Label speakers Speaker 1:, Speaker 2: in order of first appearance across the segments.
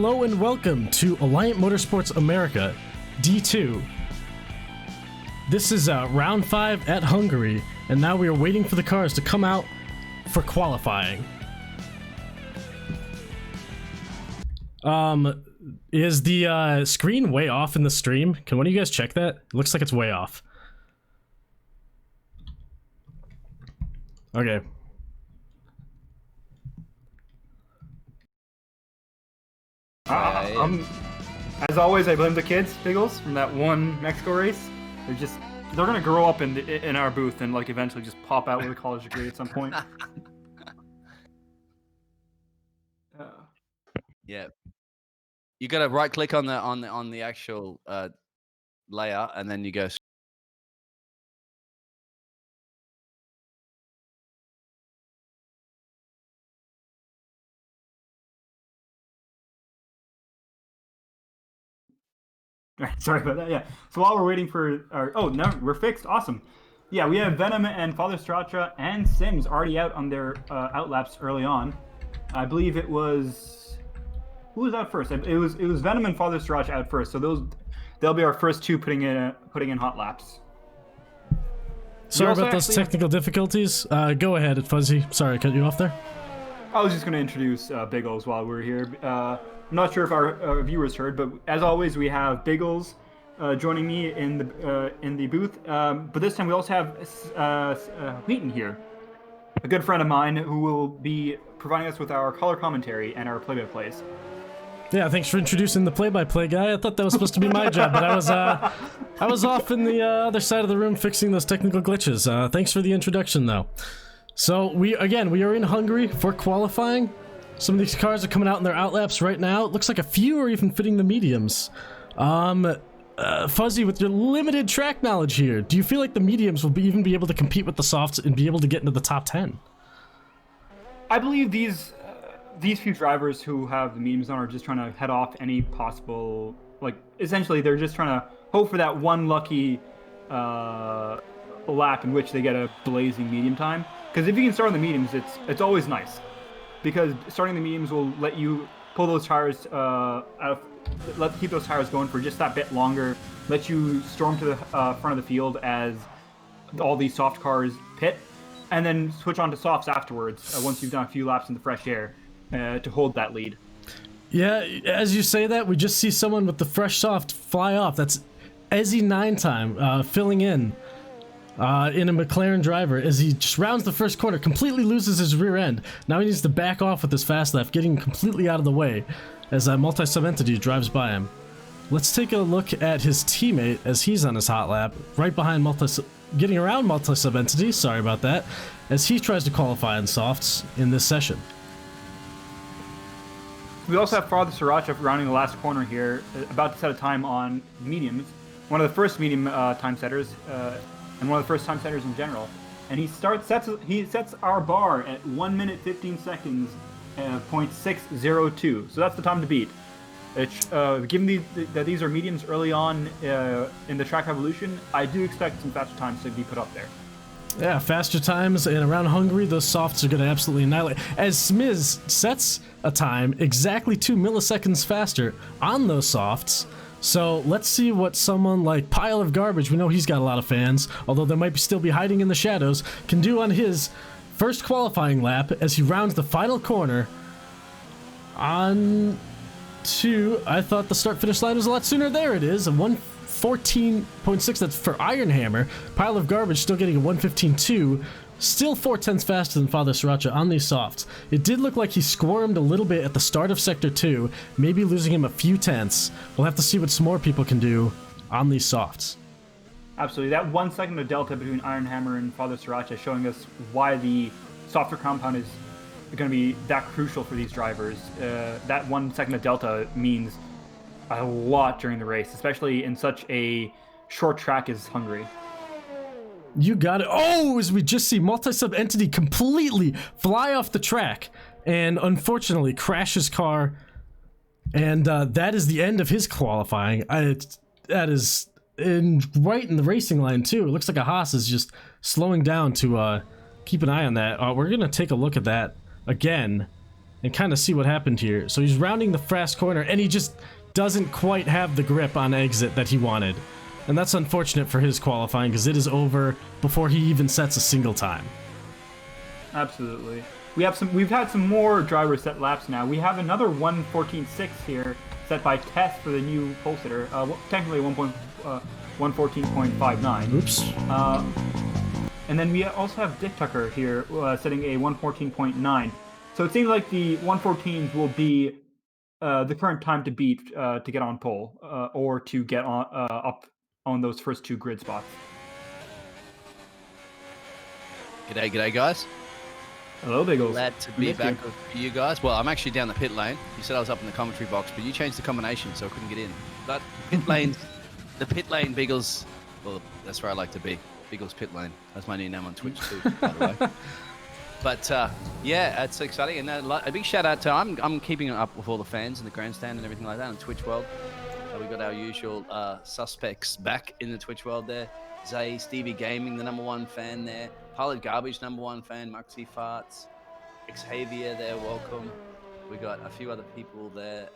Speaker 1: hello and welcome to Alliant Motorsports America D2. This is round 5 at Hungary, and now we are waiting for the cars to come out for qualifying. Is the screen way off in the stream? Can one of you guys check that? It looks like it's way off. Okay.
Speaker 2: As always, I blame the kids, Biggles, from that one Mexico race. They're gonna grow up in our booth and like eventually just pop out with a college degree at some point.
Speaker 3: Yeah, you got to right click on the actual layer, and then you go.
Speaker 2: Sorry about that. Yeah. So while we're waiting for our no, we're fixed. Awesome. Yeah, we have Venom and Father Straccia and Sims already out on their outlaps early on. I believe it was who was out first? It was Venom and Father Straccia out first. So they'll be our first two putting in hot laps.
Speaker 1: Sorry about those technical difficulties. Go ahead, Fuzzy. Sorry, I cut you off there.
Speaker 2: I was just going to introduce Biggles while we're here. I'm not sure if our viewers heard, but as always, we have Biggles joining me in the booth. But this time we also have Wheaton here, a good friend of mine who will be providing us with our color commentary and our play-by-plays.
Speaker 1: Yeah, thanks for introducing the play-by-play guy. I thought that was supposed to be my job, but I was off in the other side of the room fixing those technical glitches. Thanks for the introduction, though. So we are in Hungary for qualifying. Some of these cars are coming out in their outlaps right now. It looks like a few are even fitting the mediums. Fuzzy, with your limited track knowledge here, do you feel like the mediums will even be able to compete with the softs and be able to get into the top 10?
Speaker 2: I believe these few drivers who have the mediums on are just trying to head off any possible, essentially they're just trying to hope for that one lucky lap in which they get a blazing medium time. Because if you can start on the mediums, it's always nice. Because starting the mediums will let you pull those tires keep those tires going for just that bit longer, let you storm to the front of the field as all these soft cars pit, and then switch on to softs afterwards once you've done a few laps in the fresh air to hold that lead.
Speaker 1: Yeah, as you say that, we just see someone with the fresh soft fly off. That's Ezzy 9 time filling in a McLaren driver as he just rounds the first corner, completely loses his rear end. Now he needs to back off with his fast left, getting completely out of the way as a multi-sub entity drives by him. Let's take a look at his teammate as he's on his hot lap, right behind getting around multi-sub entity, sorry about that, as he tries to qualify in softs in this session.
Speaker 2: We also have Father Straccia rounding the last corner here, about to set a time on mediums, one of the first medium time setters, and one of the first time setters in general. And he sets our bar at 1 minute 15 seconds, 0.602. So that's the time to beat. Given that these are mediums early on in the track evolution, I do expect some faster times to be put up there.
Speaker 1: Yeah, faster times, and around Hungary, those softs are going to absolutely annihilate. As Smiz sets a time exactly 2 milliseconds faster on those softs. So let's see what someone like Pile of Garbage, we know he's got a lot of fans, although they might still be hiding in the shadows, can do on his first qualifying lap as he rounds the final corner on to, I thought the start-finish line was a lot sooner. There it is, a 1:14.6, that's for Iron Hammer. Pile of Garbage still getting a 1:15.2, still 0.4 faster than Father Straccia on these softs. It did look like he squirmed a little bit at the start of Sector 2, maybe losing him a few tenths. We'll have to see what some more people can do on these softs.
Speaker 2: Absolutely. That 1 second of delta between Iron Hammer and Father Straccia showing us why the softer compound is going to be that crucial for these drivers. That 1 second of delta means a lot during the race, especially in such a short track as Hungary.
Speaker 1: You got it. Oh, as we just see multi-sub entity completely fly off the track and unfortunately crash his car. And that is the end of his qualifying. That is right in the racing line too. It looks like a Haas is just slowing down to keep an eye on that. We're going to take a look at that again and kind of see what happened here. So he's rounding the fast corner, and he just doesn't quite have the grip on exit that he wanted. And that's unfortunate for his qualifying, because it is over before he even sets a single time.
Speaker 2: Absolutely. We've had some more drivers set laps now. We have another 1:14.6 here set by Tess for the new pole sitter. Technically 1:14.59.
Speaker 1: Oops.
Speaker 2: And then we also have Dick Tucker here setting a 1:14.9. So it seems like the 1:14s will be the current time to beat to get on pole or to get on up on those first 2 grid spots.
Speaker 3: G'day, guys.
Speaker 2: Hello, Biggles.
Speaker 3: Glad to be back with you guys. Well, I'm actually down the pit lane. You said I was up in the commentary box, but you changed the combination, so I couldn't get in. But the pit lane, Biggles. Well, that's where I like to be. Biggles Pit Lane. That's my new name on Twitch too, by the way. But yeah, it's exciting, and a big shout out to I'm keeping up with all the fans in the grandstand and everything like that in Twitch world. We got our usual suspects back in the Twitch world there. Zay, Stevie Gaming, the #1 fan there. Pilot Garbage, #1 fan. Muxy Farts, Xavier there, welcome. We got a few other people there.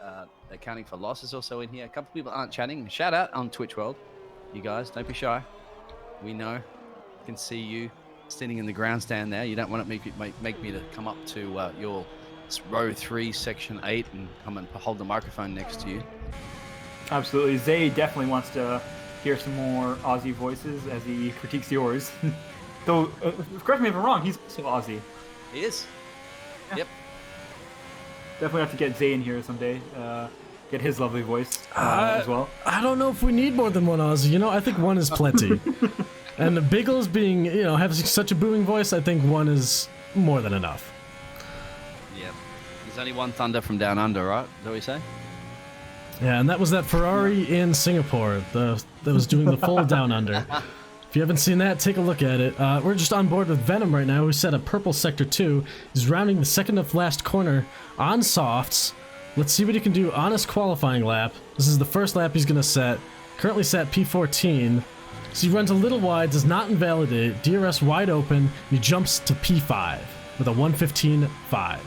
Speaker 3: Accounting for losses also in here. A couple people aren't chatting. Shout out on Twitch world. You guys, don't be shy. We know. I can see you standing in the grandstand there. You don't want to make me to come up to your row 3, section 8, and come and hold the microphone next to you.
Speaker 2: Absolutely. Zay definitely wants to hear some more Aussie voices as he critiques yours. Though, correct me if I'm wrong, he's also Aussie.
Speaker 3: He is. Yeah. Yep.
Speaker 2: Definitely have to get Zay in here someday. Get his lovely voice as well.
Speaker 1: I don't know if we need more than one Aussie. You know, I think one is plenty. And the Biggles being, having such a booming voice, I think one is more than enough.
Speaker 3: Yeah. There's only one Thunder from down under, right? Is that what you say?
Speaker 1: Yeah, and that was that Ferrari in Singapore that was doing the full down under. If you haven't seen that, take a look at it. We're just on board with Venom right now, who set a purple sector 2. He's rounding the second to last corner on softs. Let's see what he can do on his qualifying lap. This is the first lap he's going to set. Currently set P14. So he runs a little wide, does not invalidate. DRS wide open. He jumps to P5 with a 1:15.5.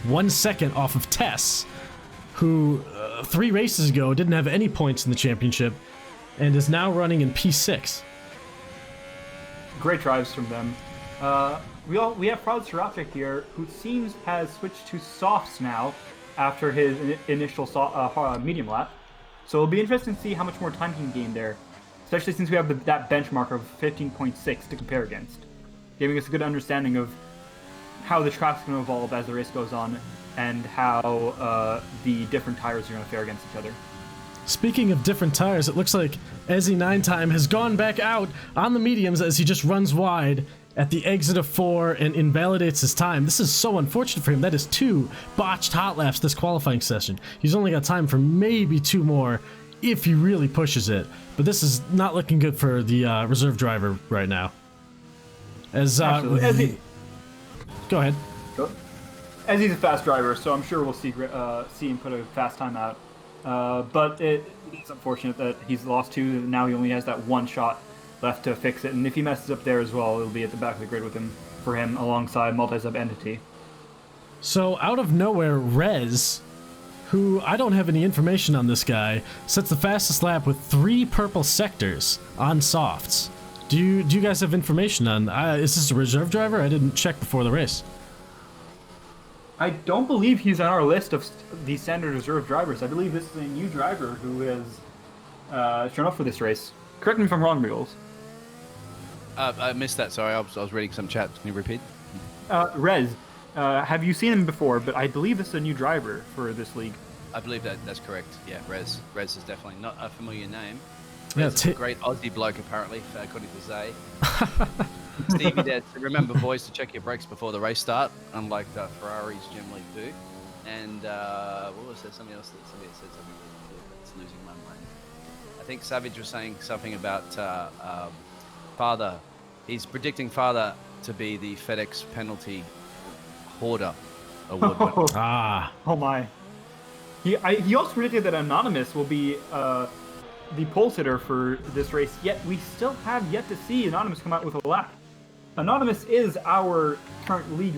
Speaker 1: 1 second off of Tess, who 3 races ago didn't have any points in the championship and is now running in P6.
Speaker 2: Great drives from them. We have Proud Seraphic here, who seems has switched to softs now after his initial medium lap. So it'll be interesting to see how much more time he can gain there, especially since we have that benchmark of 15.6 to compare against, giving us a good understanding of how the track's going to evolve as the race goes on and how the different tires are going to fare against each other.
Speaker 1: Speaking of different tires, it looks like Ezzy 9time has gone back out on the mediums as he just runs wide at the exit of 4 and invalidates his time. This is so unfortunate for him. That is 2 botched hot laps this qualifying session. He's only got time for maybe 2 more if he really pushes it. But this is not looking good for the reserve driver right now. As
Speaker 2: Ezzy,
Speaker 1: go ahead.
Speaker 2: Ezzy's a fast driver, so I'm sure we'll see him put a fast time out. But it is unfortunate that he's lost 2, and now he only has that 1 shot left to fix it. And if he messes up there as well, it'll be at the back of the grid with him for him alongside multi-sub entity.
Speaker 1: So out of nowhere, Rez, who I don't have any information on this guy, sets the fastest lap with 3 purple sectors on softs. Do you guys have information on? Is this a reserve driver? I didn't check before the race.
Speaker 2: I don't believe he's on our list of the standard reserve drivers. I believe this is a new driver who has shown up for this race. Correct me if I'm wrong, Mules.
Speaker 3: I missed that. Sorry, I was reading some chat. Can you repeat?
Speaker 2: Rez, have you seen him before? But I believe this is a new driver for this league.
Speaker 3: I believe that's correct. Yeah, Rez. Rez is definitely not a familiar name.
Speaker 1: Yeah,
Speaker 3: Rez is a great Aussie bloke, apparently, according to Zay. Stevie there, remember, boys, to check your brakes before the race start, unlike Ferraris generally do. And what was there? Somebody else somebody said something that's losing my mind. I think Savage was saying something about Father. He's predicting Father to be the FedEx penalty hoarder award winner.
Speaker 2: Oh my. He also predicted that Anonymous will be the pole sitter for this race, yet we still have yet to see Anonymous come out with a lap. Anonymous is our current league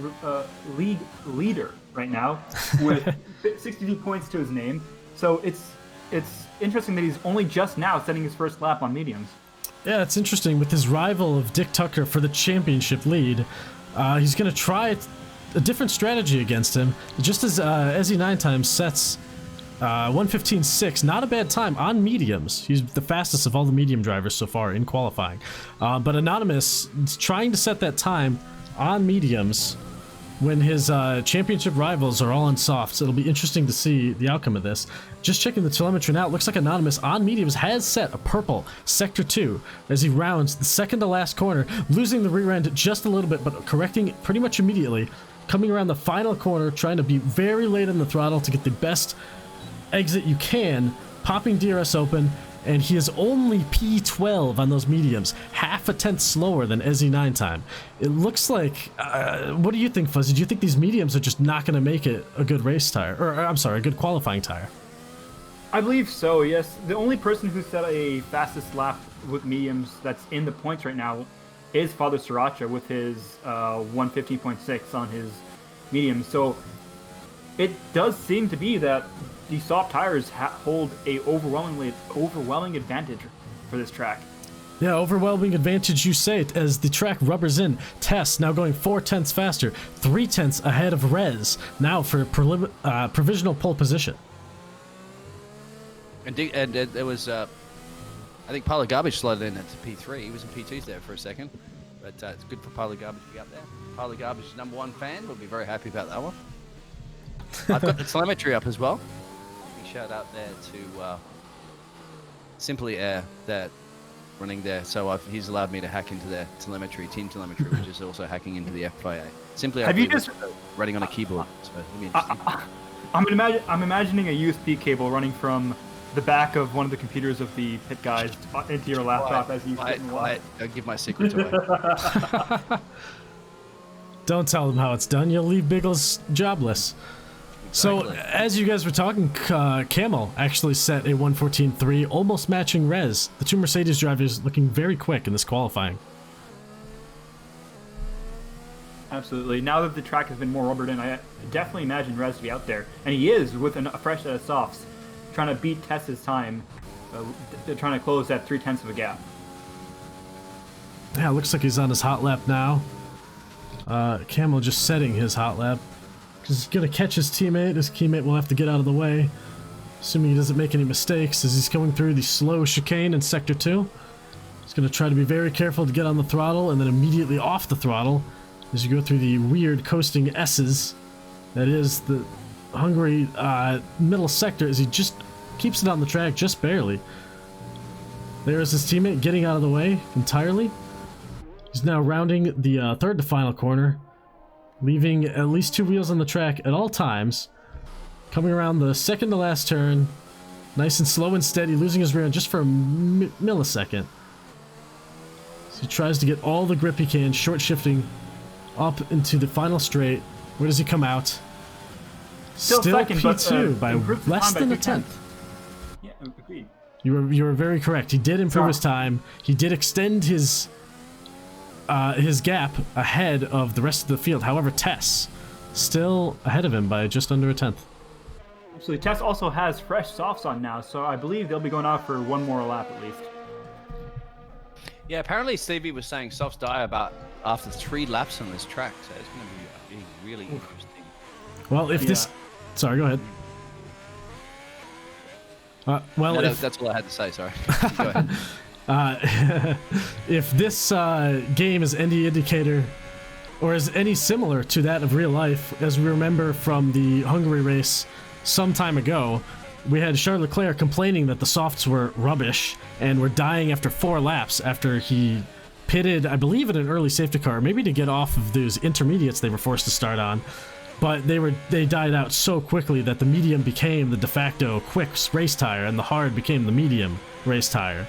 Speaker 2: leader right now with 62 points to his name. So it's interesting that he's only just now setting his first lap on mediums.
Speaker 1: Yeah, it's interesting. With his rival of Dick Tucker for the championship lead, he's going to try a different strategy against him. Just as Ezzy 9 times sets 1:15.6, not a bad time on mediums. He's the fastest of all the medium drivers so far in qualifying. But Anonymous is trying to set that time on mediums when his championship rivals are all on softs. It'll be interesting to see the outcome of this. Just checking the telemetry now, it looks like Anonymous on mediums has set a purple sector 2 as he rounds the second to last corner, losing the rear end just a little bit, but correcting it pretty much immediately. Coming around the final corner, trying to be very late on the throttle to get the best exit you can, popping DRS open, and he is only P12 on those mediums, half a tenth slower than Ezzy 9 time. It looks like, what do you think, Fuzzy? Do you think these mediums are just not going to make it a good race tire, or I'm sorry, a good qualifying tire?
Speaker 2: I believe so, yes. The only person who set a fastest lap with mediums that's in the points right now is Father Sriracha with his 1:15.6 on his mediums. So it does seem to be that the soft tires hold a overwhelming advantage for this track.
Speaker 1: Yeah, overwhelming advantage, you say it, as the track rubbers in. Tess now going 4 tenths faster, 3 tenths ahead of Rez, now for provisional pole position.
Speaker 3: And there was, I think Pile of Garbage slotted in at P3. He was in P2s there for a second. But it's good for Pile of Garbage to be up there. Pile of Garbage #1 fan. We'll be very happy about that one. I've got the telemetry up as well. Big shout out there to Simply Air that running there. So he's allowed me to hack into their telemetry, team telemetry, which is also hacking into the FIA. Simply
Speaker 2: Have you just
Speaker 3: running on a keyboard? So it'll be interesting.
Speaker 2: I'm imagining a USB cable running from the back of one of the computers of the pit guys into your laptop as you sit and watch.
Speaker 3: Don't give my secrets away.
Speaker 1: Don't tell them how it's done. You'll leave Biggles jobless. So, as you guys were talking, Camel actually set a 1:14.3, almost matching Rez. The two Mercedes drivers looking very quick in this qualifying.
Speaker 2: Absolutely. Now that the track has been more rubbered in, I definitely imagine Rez to be out there. And he is with a fresh set of softs, trying to beat Tess's time. They're trying to close that 3 tenths of a gap.
Speaker 1: Yeah, looks like he's on his hot lap now. Camel just setting his hot lap. He's going to catch his teammate. His teammate will have to get out of the way, assuming he doesn't make any mistakes as he's going through the slow chicane in Sector 2. He's going to try to be very careful to get on the throttle and then immediately off the throttle as you go through the weird coasting S's. That is the Hungary middle sector as he just keeps it on the track just barely. There's his teammate getting out of the way entirely. He's now rounding the third to final corner, leaving at least 2 wheels on the track at all times. Coming around the second to last turn, nice and slow and steady, losing his rear end just for a millisecond. So he tries to get all the grip he can, short shifting up into the final straight. Where does he come out? Still second, P2 by less than a tenth.
Speaker 2: Yeah, agreed.
Speaker 1: You were very correct. He did improve his time. He did extend his gap ahead of the rest of the field. However, Tess still ahead of him by just under a tenth.
Speaker 2: Actually, Tess also has fresh softs on now, so I believe they'll be going off for one more lap at least.
Speaker 3: Yeah, apparently Stevie was saying softs die about after 3 laps on this track, so it's going to be really interesting.
Speaker 1: Well, if this... Sorry, go ahead.
Speaker 3: That's all I had to say, sorry. Go ahead.
Speaker 1: If this game is any indicator, or is any similar to that of real life, as we remember from the Hungary race some time ago, we had Charles Leclerc complaining that the softs were rubbish and were dying after 4 laps after he pitted, I believe, in an early safety car, maybe to get off of those intermediates they were forced to start on. But they died out so quickly that the medium became the de facto quick race tire, and the hard became the medium race tire.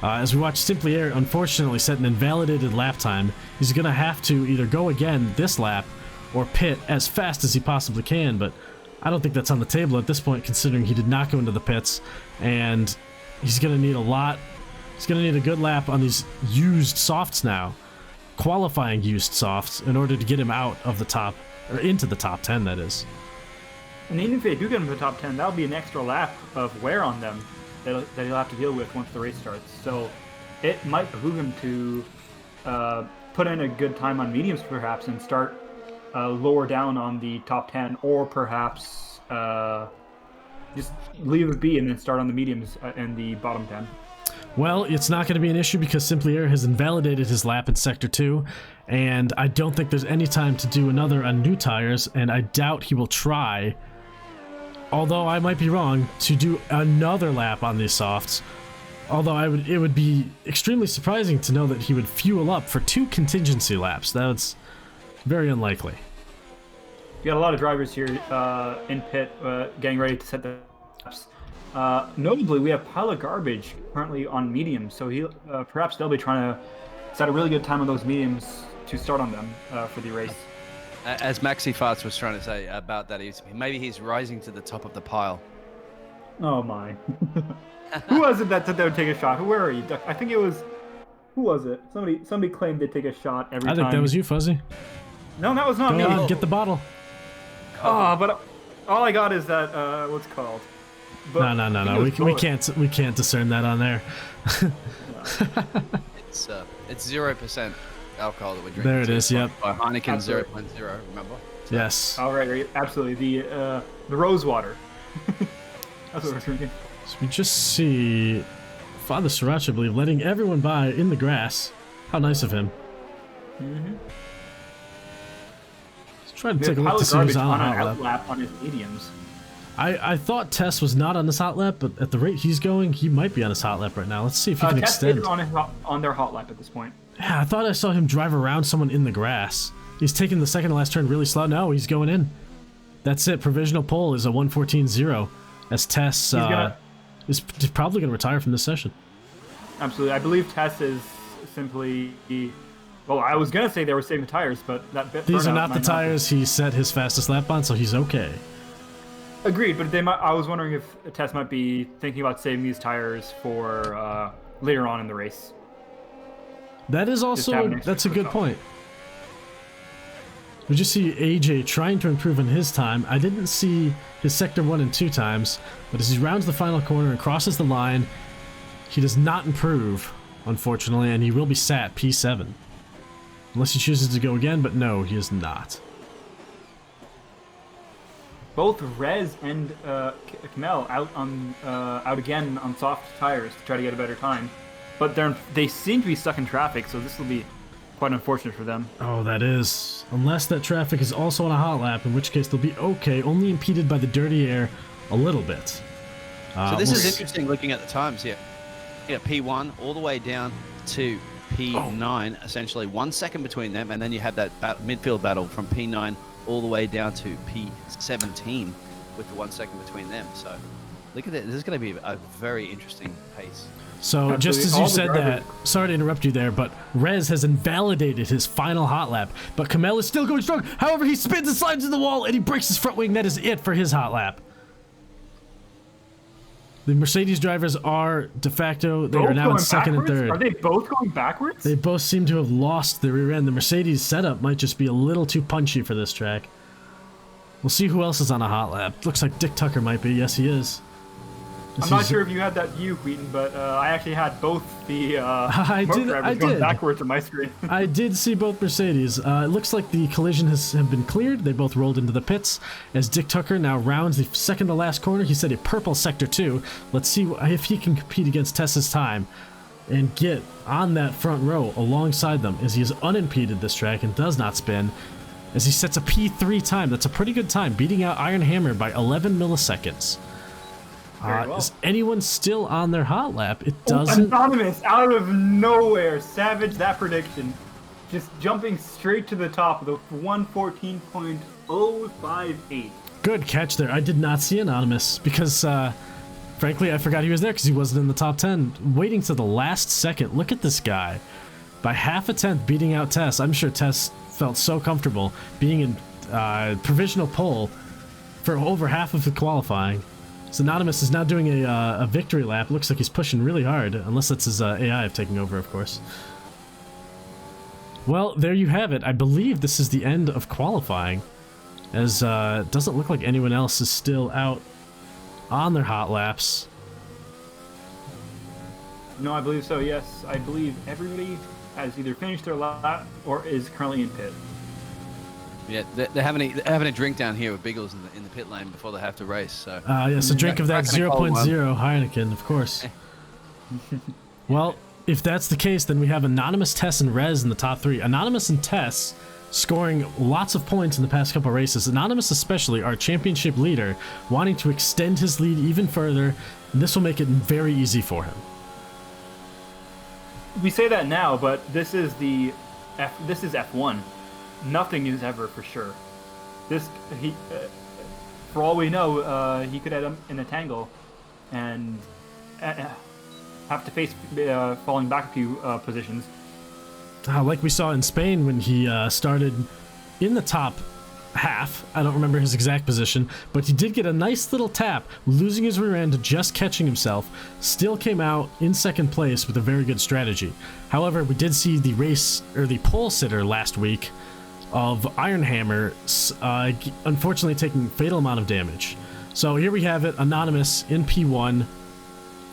Speaker 1: As we watch Simply Air unfortunately set an invalidated lap time, he's going to have to either go again this lap or pit as fast as he possibly can, but I don't think that's on the table at this point, considering he did not go into the pits, and he's going to need a lot. He's going to need a good lap on these used softs now, qualifying used softs, in order to get him out of the top, or into the top 10, that is.
Speaker 2: And even if they do get him to the top 10, that'll be an extra lap of wear on them that he'll have to deal with once the race starts. So it might behoove him to put in a good time on mediums perhaps and start lower down on the top 10, or perhaps just leave it be and then start on the mediums in the bottom 10.
Speaker 1: Well, it's not going to be an issue because Simply Air has invalidated his lap in Sector 2, and I don't think there's any time to do another on new tires, and I doubt he will try, although I might be wrong, to do another lap on these softs. Although it would be extremely surprising to know that he would fuel up for 2 contingency laps. That's very unlikely.
Speaker 2: You got a lot of drivers here in pit getting ready to set the laps. Notably, we have Pile of Garbage currently on mediums, so perhaps they'll be trying to set a really good time on those mediums to start on them for the race.
Speaker 3: As Maxi Farts was trying to say about that, maybe he's rising to the top of the pile.
Speaker 2: Oh my. Who was it that said they would take a shot? Where are you? I think it was... Who was it? Somebody claimed they'd take a shot every time.
Speaker 1: I think that was you, Fuzzy.
Speaker 2: No, that was not me.
Speaker 1: Go on, get the bottle.
Speaker 2: Oh, but all I got is that, what's it called? But
Speaker 1: No. We can't discern that on there.
Speaker 3: It's 0% alcohol that we're drinking.
Speaker 1: There it is. Yep.
Speaker 3: By Heineken
Speaker 2: Absolutely.
Speaker 3: 0.0. Remember?
Speaker 1: Yes.
Speaker 2: All right, absolutely. The rose water. That's what we're drinking.
Speaker 1: So we just see Father Sriracha, I believe, letting everyone by in the grass. How nice of him.
Speaker 2: Mm-hmm.
Speaker 1: Let's try to take a look to see who's on a hot
Speaker 2: lap on his mediums.
Speaker 1: I thought Tess was not on this hot lap, but at the rate he's going, he might be on his hot lap right now. Let's see if he can
Speaker 2: Tess
Speaker 1: extend.
Speaker 2: is on their hot lap at this point.
Speaker 1: Yeah, I thought I saw him drive around someone in the grass. He's taking the second to last turn really slow. No, he's going in. That's it. Provisional pole is a 1:14.0 as Tess is probably going to retire from this session.
Speaker 2: Absolutely. I believe Tess is simply... Well, I was going to say they were saving the tires, but that bit...
Speaker 1: These are not the tires he set his fastest lap on, so he's okay.
Speaker 2: Agreed, but I was wondering if Tess might be thinking about saving these tires for later on in the race.
Speaker 1: That is also... That's a good point. We just see AJ trying to improve on his time. I didn't see his Sector 1 and 2 times, but as he rounds the final corner and crosses the line, he does not improve, unfortunately, and he will be sat P7. Unless he chooses to go again, but no, he is not.
Speaker 2: Both Rez and Kamel out again on soft tires to try to get a better time, but they seem to be stuck in traffic, so this will be quite unfortunate for them.
Speaker 1: Oh, that is. Unless that traffic is also on a hot lap, in which case they'll be okay, only impeded by the dirty air a little bit.
Speaker 3: So this is interesting looking at the times here. Yeah, P1 all the way down to P9, essentially 1 second between them, and then you have that midfield battle from P9 all the way down to P17 with the 1 second between them. So look at that. This is going to be a very interesting pace.
Speaker 1: So just as you said that, sorry to interrupt you there, but Rez has invalidated his final hot lap, but Kamel is still going strong. However, he spins and slides to the wall and he breaks his front wing. That is it for his hot lap. The Mercedes drivers are de facto, they are now in second and third.
Speaker 2: Are they both going backwards?
Speaker 1: They both seem to have lost the rear end. The Mercedes setup might just be a little too punchy for this track. We'll see who else is on a hot lap. Looks like Dick Tucker might be. Yes, he is.
Speaker 2: I'm not sure if you had that view, Wheaton, but I actually had both the
Speaker 1: I
Speaker 2: drivers going backwards on my screen.
Speaker 1: I did see both Mercedes. It looks like the collision has been cleared. They both rolled into the pits as Dick Tucker now rounds the second to last corner. He said a purple Sector 2. Let's see if he can compete against Tess's time and get on that front row alongside them as he is unimpeded this track and does not spin as he sets a P3 time. That's a pretty good time, beating out Iron Hammer by 11 milliseconds. Is anyone still on their hot lap? It doesn't.
Speaker 2: Anonymous, out of nowhere, savage that prediction. Just jumping straight to the top of the 114.058.
Speaker 1: Good catch there. I did not see Anonymous because, frankly, I forgot he was there because he wasn't in the top 10. Waiting to the last second. Look at this guy. By half a tenth beating out Tess. I'm sure Tess felt so comfortable being in provisional pole for over half of the qualifying. So Anonymous is now doing a victory lap. Looks like he's pushing really hard, unless that's his AI taking over, of course. Well, there you have it. I believe this is the end of qualifying. as it doesn't look like anyone else is still out on their hot laps.
Speaker 2: No, I believe so, yes. I believe everybody has either finished their lap or is currently in pit.
Speaker 3: Yeah, they're having a drink down here with Biggles in the pit lane before they have to race. So
Speaker 1: Yes, a drink of that
Speaker 3: cracking a
Speaker 1: 0.0
Speaker 3: cold one.
Speaker 1: Heineken, of course. Well, if that's the case, then we have Anonymous, Tess, and Rez in the top 3. Anonymous and Tess scoring lots of points in the past couple races. Anonymous especially, our championship leader, wanting to extend his lead even further. This will make it very easy for him.
Speaker 2: We say that now, but this is F1. Nothing is ever for sure. For all we know, he could end up in a tangle and have to face falling back a few positions.
Speaker 1: Like we saw in Spain when he started in the top half. I don't remember his exact position, but he did get a nice little tap, losing his rear end, just catching himself. Still came out in second place with a very good strategy. However, we did see the race, or the pole sitter last week of Ironhammer, unfortunately taking a fatal amount of damage. So here we have it, Anonymous in P1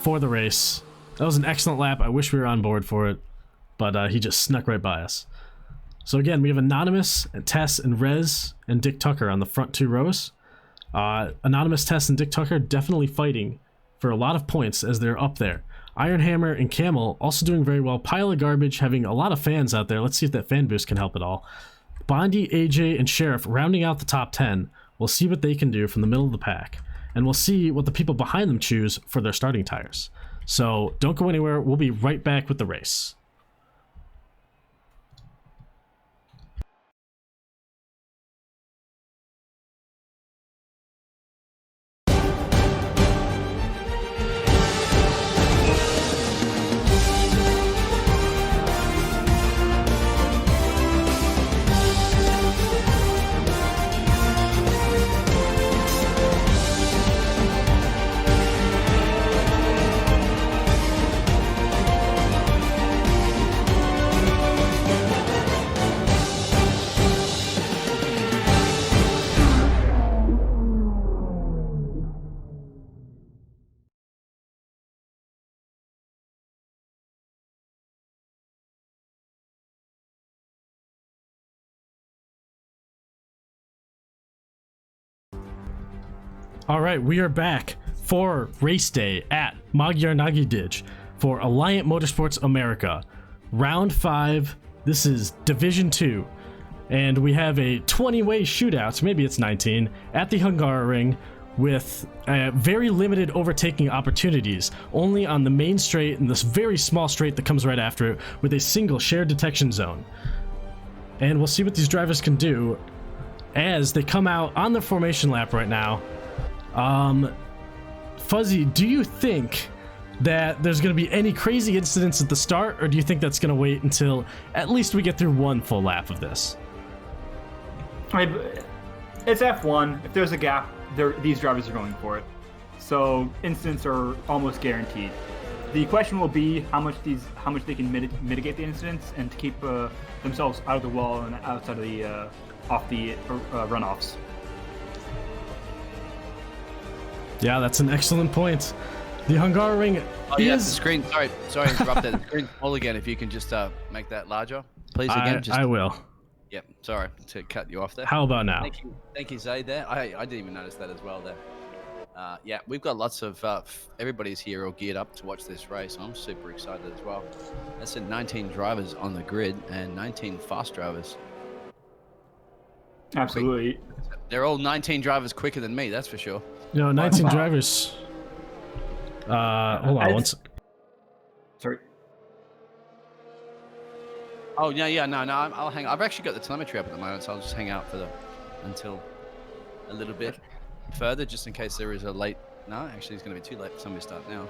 Speaker 1: for the race. That was an excellent lap. I wish we were on board for it, but he just snuck right by us. So again, we have Anonymous, and Tess, and Rez, and Dick Tucker on the front 2 rows. Anonymous, Tess, and Dick Tucker definitely fighting for a lot of points as they're up there. Ironhammer and Camel also doing very well. Pile of Garbage having a lot of fans out there. Let's see if that fan boost can help at all. Bondi, AJ, and Sheriff rounding out the top 10. We'll see what they can do from the middle of the pack. And we'll see what the people behind them choose for their starting tires. So don't go anywhere. We'll be right back with the race. All right, we are back for race day at Magyar Nagydíj for Alliant Motorsports America. Round 5, this is Division 2, and we have a 20-way shootout, maybe it's 19, at the Hungaroring with very limited overtaking opportunities, only on the main straight and this very small straight that comes right after it with a single shared detection zone. And we'll see what these drivers can do as they come out on the formation lap right now. Fuzzy, do you think that there's going to be any crazy incidents at the start, or do you think that's going to wait until at least we get through one full lap of this?
Speaker 2: It's F1. If there's a gap, these drivers are going for it. So incidents are almost guaranteed. The question will be how much they can mitigate the incidents and to keep themselves out of the wall and outside of the off the runoffs.
Speaker 1: Yeah, that's an excellent point. The Hungaroring
Speaker 3: the screen. Sorry to interrupt that. The screen's small again. If you can just make that larger, please. Again,
Speaker 1: I will.
Speaker 3: Yep. Sorry to cut you off there.
Speaker 1: How about now?
Speaker 3: Thank you, Zaid. There. I didn't even notice that as well. There. Yeah, we've got lots of everybody's here all geared up to watch this race. I'm super excited as well. That's 19 drivers on the grid and 19 fast drivers.
Speaker 2: Absolutely.
Speaker 3: They're all 19 drivers quicker than me. That's for sure.
Speaker 1: You know, 19 drivers. Hold on one second.
Speaker 2: Sorry.
Speaker 3: Oh yeah, no. I'll hang. I've actually got the telemetry up at the moment, so I'll just hang out until a little bit further, just in case there is a late. No, actually, it's going to be too late for somebody to start now.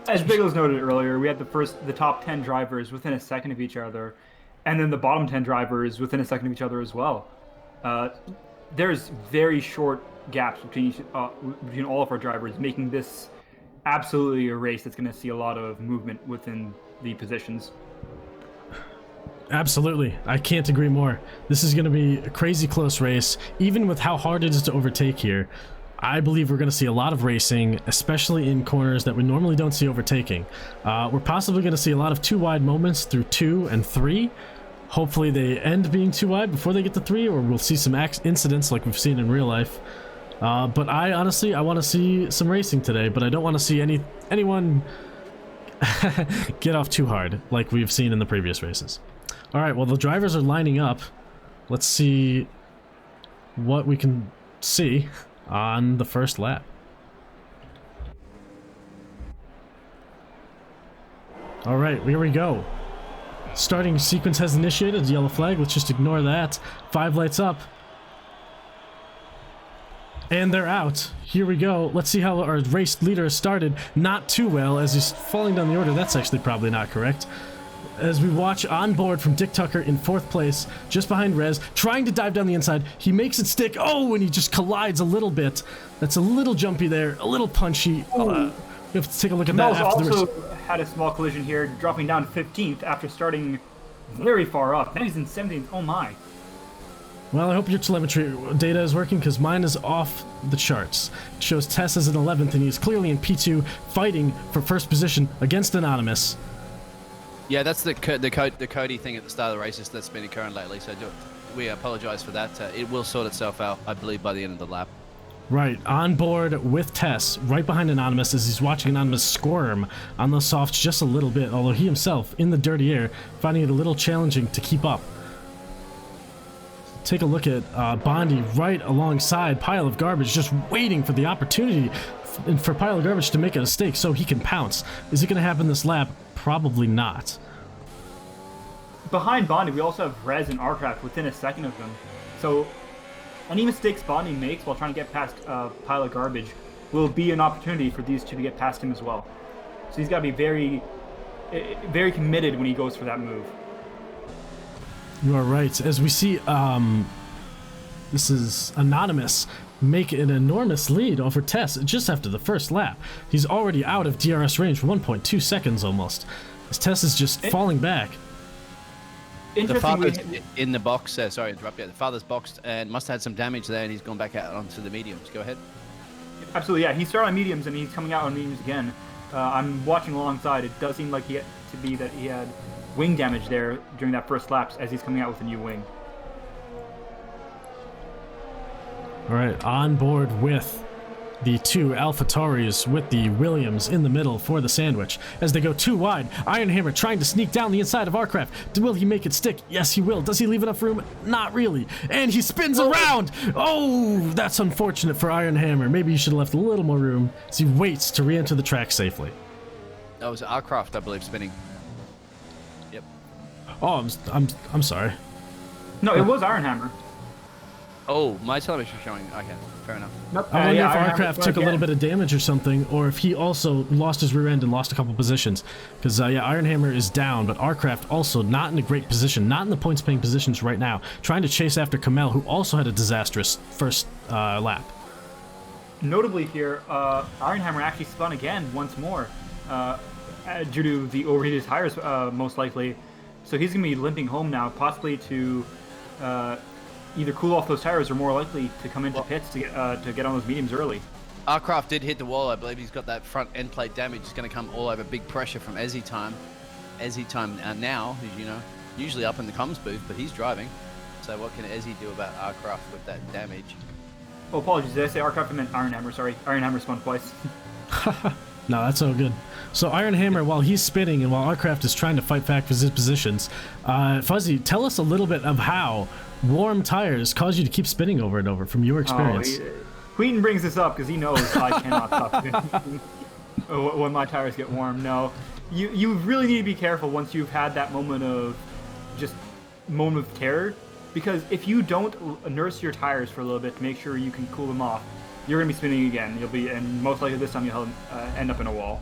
Speaker 2: As Biggles noted earlier, we had the top 10 drivers within a second of each other, and then the bottom 10 drivers within a second of each other as well. There's very short gaps between all of our drivers, making this absolutely a race that's going to see a lot of movement within the positions.
Speaker 1: Absolutely. I can't agree more. This is going to be a crazy close race. Even with how hard it is to overtake here, I believe we're going to see a lot of racing, especially in corners that we normally don't see overtaking. We're possibly going to see a lot of 2 wide moments through 2 and 3. Hopefully they end being 2 wide before they get to 3, or we'll see some incidents like we've seen in real life. But I honestly want to see some racing today, but I don't want to see anyone get off too hard like we've seen in the previous races. All right, well, the drivers are lining up. Let's see what we can see on the first lap. All right, here we go. Starting sequence has initiated. Yellow flag. Let's just ignore that. 5 lights up. And they're out. Here we go. Let's see how our race leader has started. Not too well as he's falling down the order. That's actually probably not correct. As we watch on board from Dick Tucker in 4th place, just behind Rez, trying to dive down the inside. He makes it stick. Oh, and he just collides a little bit. That's a little jumpy there, a little punchy. We have to take a look at that after the race.
Speaker 2: Also had a small collision here, dropping down 15th after starting very far up. Now he's in 17th. Oh my.
Speaker 1: Well, I hope your telemetry data is working, because mine is off the charts. It shows Tess as in 11th, and he's clearly in P2, fighting for first position against Anonymous.
Speaker 3: Yeah, that's the Cody thing at the start of the races that's been occurring lately. So we apologize for that. It will sort itself out, I believe, by the end of the lap.
Speaker 1: Right, on board with Tess, right behind Anonymous, as he's watching Anonymous squirm on the softs just a little bit, although he himself, in the dirty air, finding it a little challenging to keep up. Take a look at Bondi right alongside Pile of Garbage, just waiting for the opportunity for Pile of Garbage to make a mistake so he can pounce. Is it going to happen this lap? Probably not.
Speaker 2: Behind Bondi, we also have Rez and Arcraft within a second of them. So any mistakes Bondi makes while trying to get past Pile of Garbage will be an opportunity for these two to get past him as well. So he's got to be very, very committed when he goes for that move.
Speaker 1: You are right. As we see, this is Anonymous make an enormous lead over Tess just after the first lap. He's already out of DRS range for 1.2 seconds almost. As Tess is just falling back.
Speaker 3: The father's in the box. Sorry to interrupt you. The father's boxed and must have had some damage there, and he's gone back out onto the mediums. Go ahead.
Speaker 2: Absolutely, yeah. He started on mediums, and he's coming out on mediums again. I'm watching alongside. It does seem like he had wing damage there during that first laps as he's coming out with a new wing.
Speaker 1: All right, on board with the 2 AlphaTauris with the Williams in the middle for the sandwich. As they go 2 wide, Iron Hammer trying to sneak down the inside of Arcraft. Will he make it stick? Yes, he will. Does he leave enough room? Not really. And he spins around! Oh, that's unfortunate for Iron Hammer. Maybe he should have left a little more room as he waits to re-enter the track safely.
Speaker 3: That was Arcraft, I believe, spinning. Yep.
Speaker 1: Oh, I'm sorry.
Speaker 2: No, it was Iron Hammer.
Speaker 3: Oh, my television showing. Okay, fair enough.
Speaker 2: Nope.
Speaker 1: I wonder if
Speaker 2: Iron
Speaker 1: Arcraft
Speaker 2: Hammer
Speaker 1: took a little
Speaker 2: again.
Speaker 1: bit of damage or something, or if he also lost his rear end and lost a couple positions. Because, yeah, Iron Hammer is down, but Arcraft also not in a great position, not in the points-paying positions right now, trying to chase after Kamel, who also had a disastrous first lap.
Speaker 2: Notably here, Iron Hammer actually spun again once more due to the overheated tires, most likely. So he's going to be limping home now, possibly to either cool off those tires or more likely to come into pits to get on those mediums early.
Speaker 3: Arcraft did hit the wall. I believe he's got that front end plate damage. It's going to come all over. Big pressure from Ezzy Time. Ezzy Time now, as you know, usually up in the comms booth, but he's driving. So what can Ezzy do about Arcraft with that damage?
Speaker 2: Oh, apologies. Did I say Arcraft? I meant Iron Hammer. Sorry. Iron Hammer spun twice.
Speaker 1: No, that's all good. So Iron Hammer, while he's spinning and while Arcraft is trying to fight back for his positions, Fuzzy, tell us a little bit of how warm tires cause you to keep spinning over and over from your experience.
Speaker 2: Queen brings this up because he knows I cannot stop when my tires get warm. No, you really need to be careful once you've had that moment of terror, because if you don't nurse your tires for a little bit to make sure you can cool them off, you're gonna be spinning again. And most likely this time you'll end up in a wall.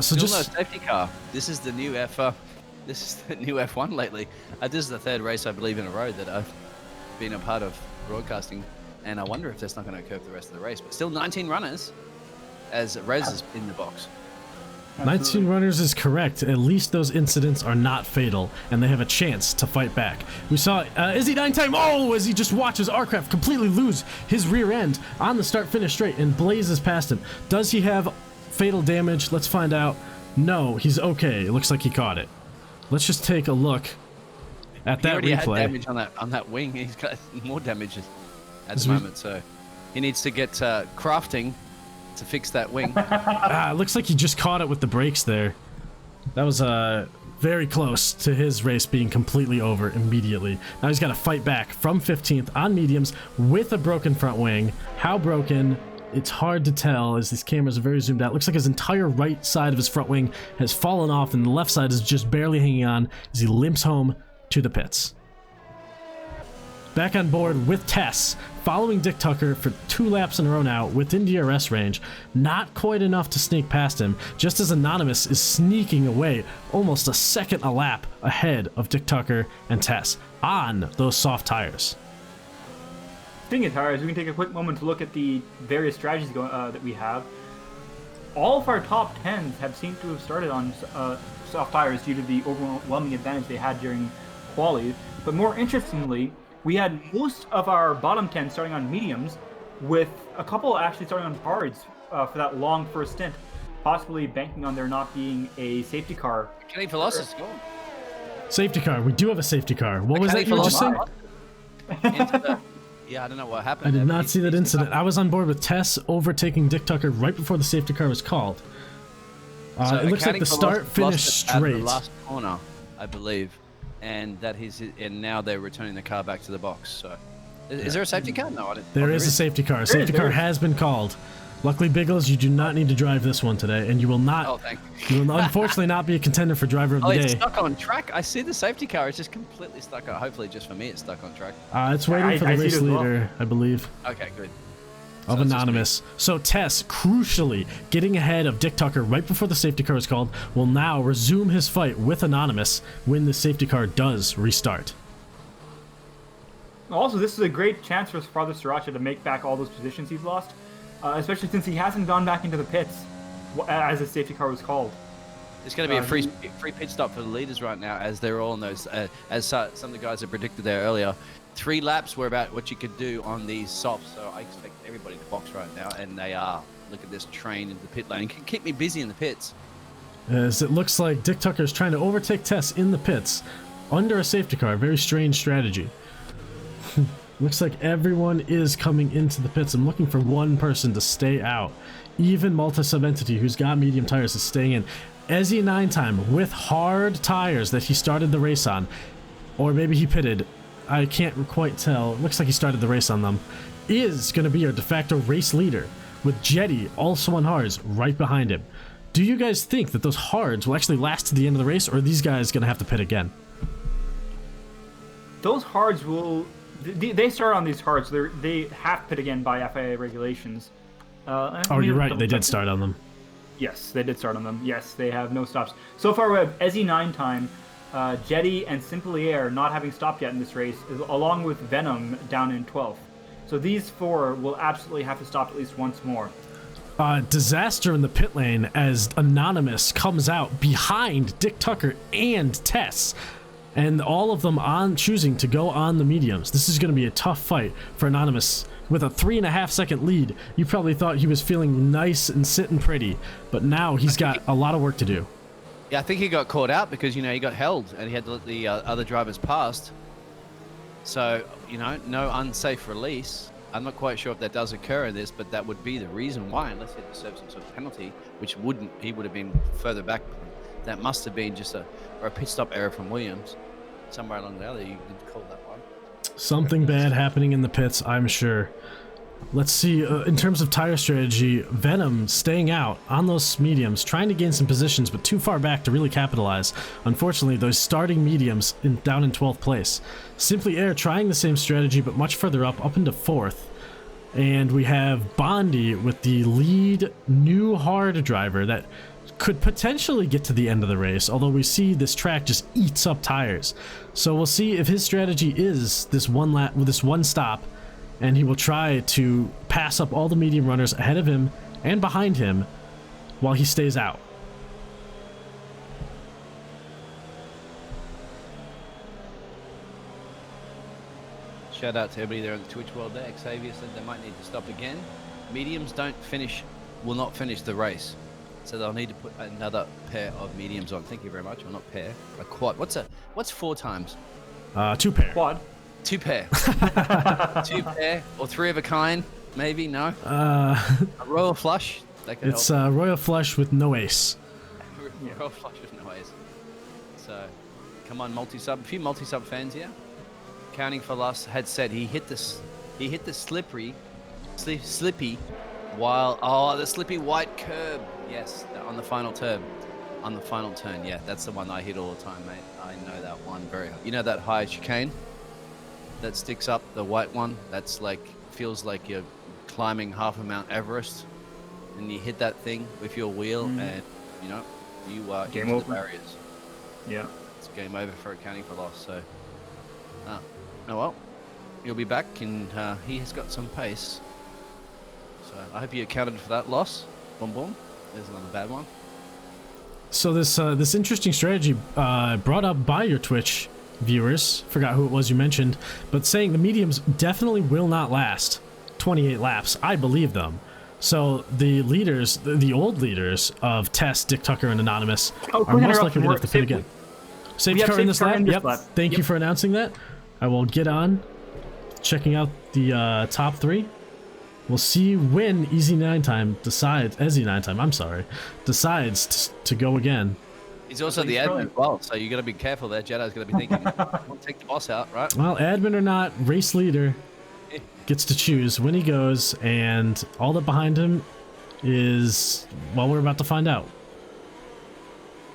Speaker 1: So just
Speaker 3: no safety car. This is the new This is the new F1 lately. This is the 3rd race, I believe, in a row that I've been a part of broadcasting, and I wonder if that's not going to occur for the rest of the race. But still 19 runners as Rez is in the box.
Speaker 1: 19 runners is correct. At least those incidents are not fatal, and they have a chance to fight back. We saw Izzy 9 time. Oh, as he just watches Arcraft completely lose his rear end on the start-finish straight and blazes past him. Does he have fatal damage? Let's find out. No, he's okay. It looks like he caught it. Let's just take a look at that
Speaker 3: He already
Speaker 1: replay.
Speaker 3: had damage on that wing. He's got more damage at the moment, so he needs to get crafting to fix that wing.
Speaker 1: It looks like he just caught it with the brakes there. That was very close to his race being completely over immediately. Now he's got to fight back from 15th on mediums with a broken front wing. How broken? It's hard to tell as these cameras are very zoomed out. Looks like his entire right side of his front wing has fallen off and the left side is just barely hanging on as he limps home to the pits. Back on board with Tess, following Dick Tucker for 2 laps in a row now within DRS range. Not quite enough to sneak past him, just as Anonymous is sneaking away almost a second a lap ahead of Dick Tucker and Tess on those soft tires.
Speaker 2: Speaking of tires, we can take a quick moment to look at the various strategies that we have. All of our top 10s have seemed to have started on soft tires due to the overwhelming advantage they had during quali. But more interestingly, we had most of our bottom 10 starting on mediums, with a couple actually starting on hards for that long first stint, possibly banking on there not being a safety car.
Speaker 3: Kenny Velocity's gone.
Speaker 1: Safety car. We do have a safety car. What was that you were just saying?
Speaker 3: Yeah, I don't know what happened.
Speaker 1: I did not see that incident. I was on board with Tess overtaking Dick Tucker right before the safety car was called. It looks like the start finished straight.
Speaker 3: The last corner, I believe, and now they're returning the car back to the box. So, is there a safety car? No, I didn't.
Speaker 1: There is a safety car. Safety car has been called. Luckily, Biggles, you do not need to drive this one today, and you will not.
Speaker 3: Oh, thank
Speaker 1: you. You will unfortunately not be a contender for driver of the
Speaker 3: it's
Speaker 1: day.
Speaker 3: stuck on track. I see the safety car. It's just completely stuck on. Hopefully, just for me, it's stuck on track.
Speaker 1: It's waiting for the race leader, I believe.
Speaker 3: Okay, good.
Speaker 1: Of Anonymous. So Tess, crucially, getting ahead of Dick Tucker right before the safety car is called, will now resume his fight with Anonymous when the safety car does restart.
Speaker 2: Also, this is a great chance for Father Sriracha to make back all those positions he's lost, especially since he hasn't gone back into the pits as the safety car was called.
Speaker 3: It's going to be a free pit stop for the leaders right now, as they're all in those, as some of the guys have predicted there earlier. 3 laps were about what you could do on these softs, so I expect everybody to box right now, and they are. Look at this train into the pit lane. It can keep me busy in the pits.
Speaker 1: As it looks like Dick Tucker is trying to overtake Tess in the pits under a safety car. Very strange strategy. Looks like everyone is coming into the pits. I'm looking for one person to stay out. Even Multi-Sub-Entity, who's got medium tires, is staying in. Ezzy 9 time with hard tires that he started the race on. Or maybe he pitted. I can't quite tell. It looks like he started the race on them. Is going to be our de facto race leader, with Jetty also on hards right behind him. Do you guys think that those hards will actually last to the end of the race, or are these guys going to have to pit again?
Speaker 2: Those hards will... They start on these hards, so they have to pit again by FIA regulations.
Speaker 1: You're right. They did start on them.
Speaker 2: Yes, they did start on them. Yes, they have no stops. So far, we have Ezzy 9 time, Jetty, and Simply Air not having stopped yet in this race, along with Venom down in 12th. So these 4 will absolutely have to stop at least once more.
Speaker 1: Disaster in the pit lane as Anonymous comes out behind Dick Tucker and Tess. And all of them choosing to go on the mediums. This is going to be a tough fight for Anonymous. With a 3.5 second lead, you probably thought he was feeling nice and sitting pretty, but now he's got a lot of work to do.
Speaker 3: Yeah, I think he got caught out because, he got held and he had to let the other drivers past. So, no unsafe release. I'm not quite sure if that does occur in this, but that would be the reason why, unless he had to serve some sort of penalty, which he would have been further back. That must have been just a pit stop error from Williams. Somewhere along the other, you could call that one.
Speaker 1: Something bad happening in the pits, I'm sure. Let's see, in terms of tire strategy, Venom staying out on those mediums, trying to gain some positions, but too far back to really capitalize. Unfortunately, those starting mediums down in 12th place. Simply Air trying the same strategy, but much further up into 4th. And we have Bondi with the lead new hard driver that could potentially get to the end of the race, although we see this track just eats up tires. So we'll see if his strategy is this one lap with this one stop, and he will try to pass up all the medium runners ahead of him and behind him while he stays out.
Speaker 3: Shout out to everybody there in the Twitch world there. Xavier said they might need to stop again. Mediums will not finish the race. So they'll need to put another pair of mediums on. Thank you very much. Well, not pair, a quad. What's 4 times?
Speaker 1: 2 pair.
Speaker 2: Quad.
Speaker 3: 2 pair. 2 pair or 3 of a kind, maybe, no? A royal flush. That could
Speaker 1: It's
Speaker 3: help.
Speaker 1: royal flush with no ace.
Speaker 3: Royal flush with no ace. So, come on, multi-sub. A few multi-sub fans here. Counting for Loss had said he hit the slippy while the slippy white curb. Yes, on the final turn. On the final turn, yeah, that's the one I hit all the time, mate. I know that one very. You know that high chicane that sticks up, the white one. That's like feels like you're climbing half of Mount Everest, and you hit that thing with your wheel, and you know you are
Speaker 2: Game
Speaker 3: into
Speaker 2: over.
Speaker 3: the barriers.
Speaker 2: Yeah.
Speaker 3: It's game over for Counting for Loss. So, oh well, he'll be back, and he has got some pace. So I hope you accounted for that loss. Boom, boom. There's another bad one.
Speaker 1: So this interesting strategy brought up by your Twitch viewers, forgot who it was you mentioned, but saying the mediums definitely will not last 28 laps. I believe them. So the leaders, the old leaders of Tess, Dick Tucker, and Anonymous are most likely going to have to pit again. Safety car in this lap? Yep. Thank you for announcing that. I will get on checking out the top 3. We'll see when EZ9 time decides to go again.
Speaker 3: He's also the admin as well, so you got to be careful there. Jedi's going to be thinking, "We'll take the boss out, right?"
Speaker 1: Well, admin or not, race leader gets to choose when he goes, and all that behind him is, well, we're about to find out.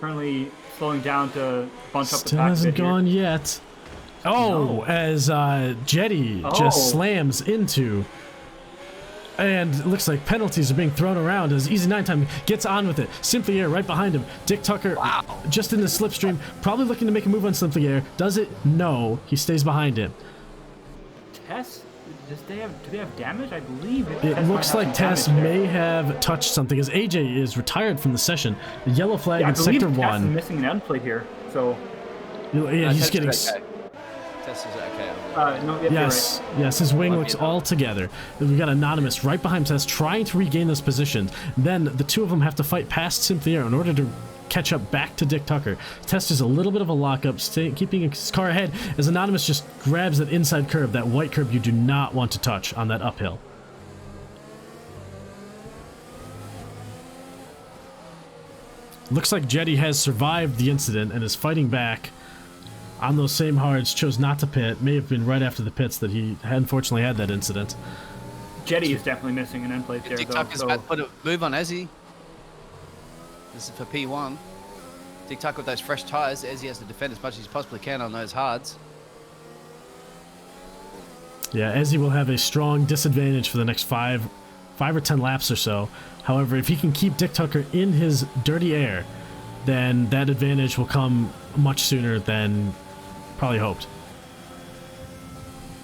Speaker 2: Currently slowing down to bunch up the
Speaker 1: Still
Speaker 2: pack a
Speaker 1: hasn't
Speaker 2: bit here.
Speaker 1: gone yet. Oh, as Jetty just slams into. And it looks like penalties are being thrown around as EZ9 time gets on with it. Simply Air right behind him. Dick Tucker just in the slipstream, probably looking to make a move on Simply Air. Does it? No. He stays behind him.
Speaker 2: Tess, do they have damage? I believe
Speaker 1: It looks like Tess may have touched something as AJ is retired from the session. The yellow flag in Sector 1.
Speaker 2: Tess is missing an end plate here, so...
Speaker 1: Yeah, he's getting...
Speaker 3: Okay. Tess is okay.
Speaker 2: No, yeah,
Speaker 1: Yes,
Speaker 2: you're right.
Speaker 1: yes, his wing looks all together. We've got Anonymous right behind Tess trying to regain those positions. Then the two of them have to fight past Simply Air in order to catch up back to Dick Tucker. Tess is a little bit of a lockup, keeping his car ahead as Anonymous just grabs that inside curb, that white curb you do not want to touch on that uphill. Looks like Jetty has survived the incident and is fighting back on those same hards, chose not to pit. May have been right after the pits that he unfortunately had that incident.
Speaker 2: Jetty is definitely missing an end plate there,
Speaker 3: Dick
Speaker 2: though.
Speaker 3: Tucker's about to put a move on Ezzy. This is for P1. Dick Tucker with those fresh tyres. Ezzy has to defend as much as he possibly can on those hards.
Speaker 1: Yeah, Ezzy will have a strong disadvantage for the next 5 or 10 laps or so. However, if he can keep Dick Tucker in his dirty air, then that advantage will come much sooner than probably hoped.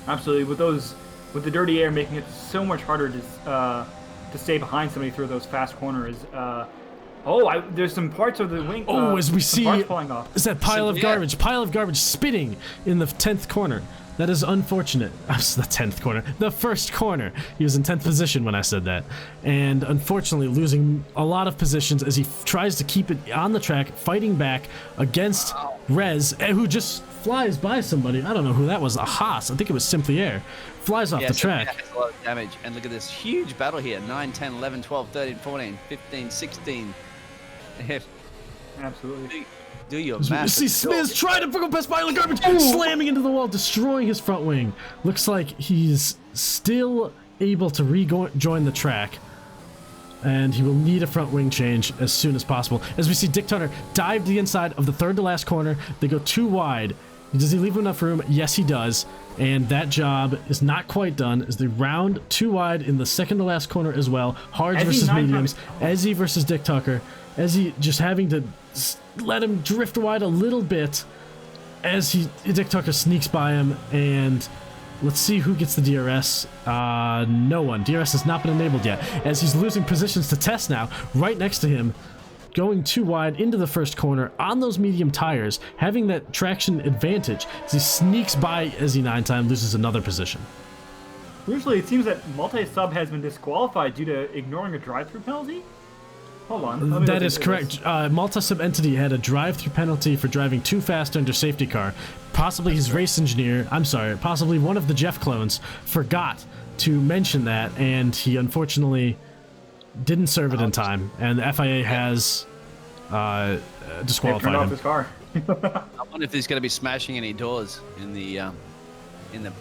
Speaker 2: Absolutely, with the dirty air making it so much harder to stay behind somebody through those fast corners. There's some parts of the wing.
Speaker 1: As we see,
Speaker 2: parts falling off.
Speaker 1: is that pile of garbage spinning in the 10th corner. That is unfortunate. The 10th corner. The first corner. He was in 10th position when I said that. And unfortunately losing a lot of positions as he tries to keep it on the track, fighting back against Rez, who just flies by somebody. I don't know who that was. A Haas. I think it was Simply Air. Flies off the track.
Speaker 3: Has a lot of damage. And look at this huge battle here. 9, 10, 11, 12, 13, 14, 15, 16.
Speaker 2: Absolutely.
Speaker 3: Do your math.
Speaker 1: See Smith trying to go past pile of garbage, slamming into the wall, destroying his front wing. Looks like he's still able to rejoin the track, and he will need a front wing change as soon as possible. As we see Dick Tucker dive to the inside of the third to last corner. They go too wide. Does he leave enough room? Yes, he does. And that job is not quite done as they round too wide in the second to last corner as well. Hards versus mediums. Ezzy versus Dick Tucker. Ezzy just having to let him drift wide a little bit as Dick Tucker sneaks by him, and let's see who gets the DRS. No one. DRS has not been enabled yet as he's losing positions to Tess now, right next to him. going too wide into the first corner on those medium tires, having that traction advantage as he sneaks by SE9 time, loses another position.
Speaker 2: Usually, it seems that multi-sub has been disqualified due to ignoring a drive-through penalty. Hold on.
Speaker 1: That is correct. Multi-sub entity had a drive-through penalty for driving too fast under safety car. Possibly his race engineer, possibly one of the Jeff clones forgot to mention that, and he unfortunately didn't serve it in time, and the FIA has disqualified him.
Speaker 2: Off his car.
Speaker 3: I wonder if there's going to be smashing any doors in the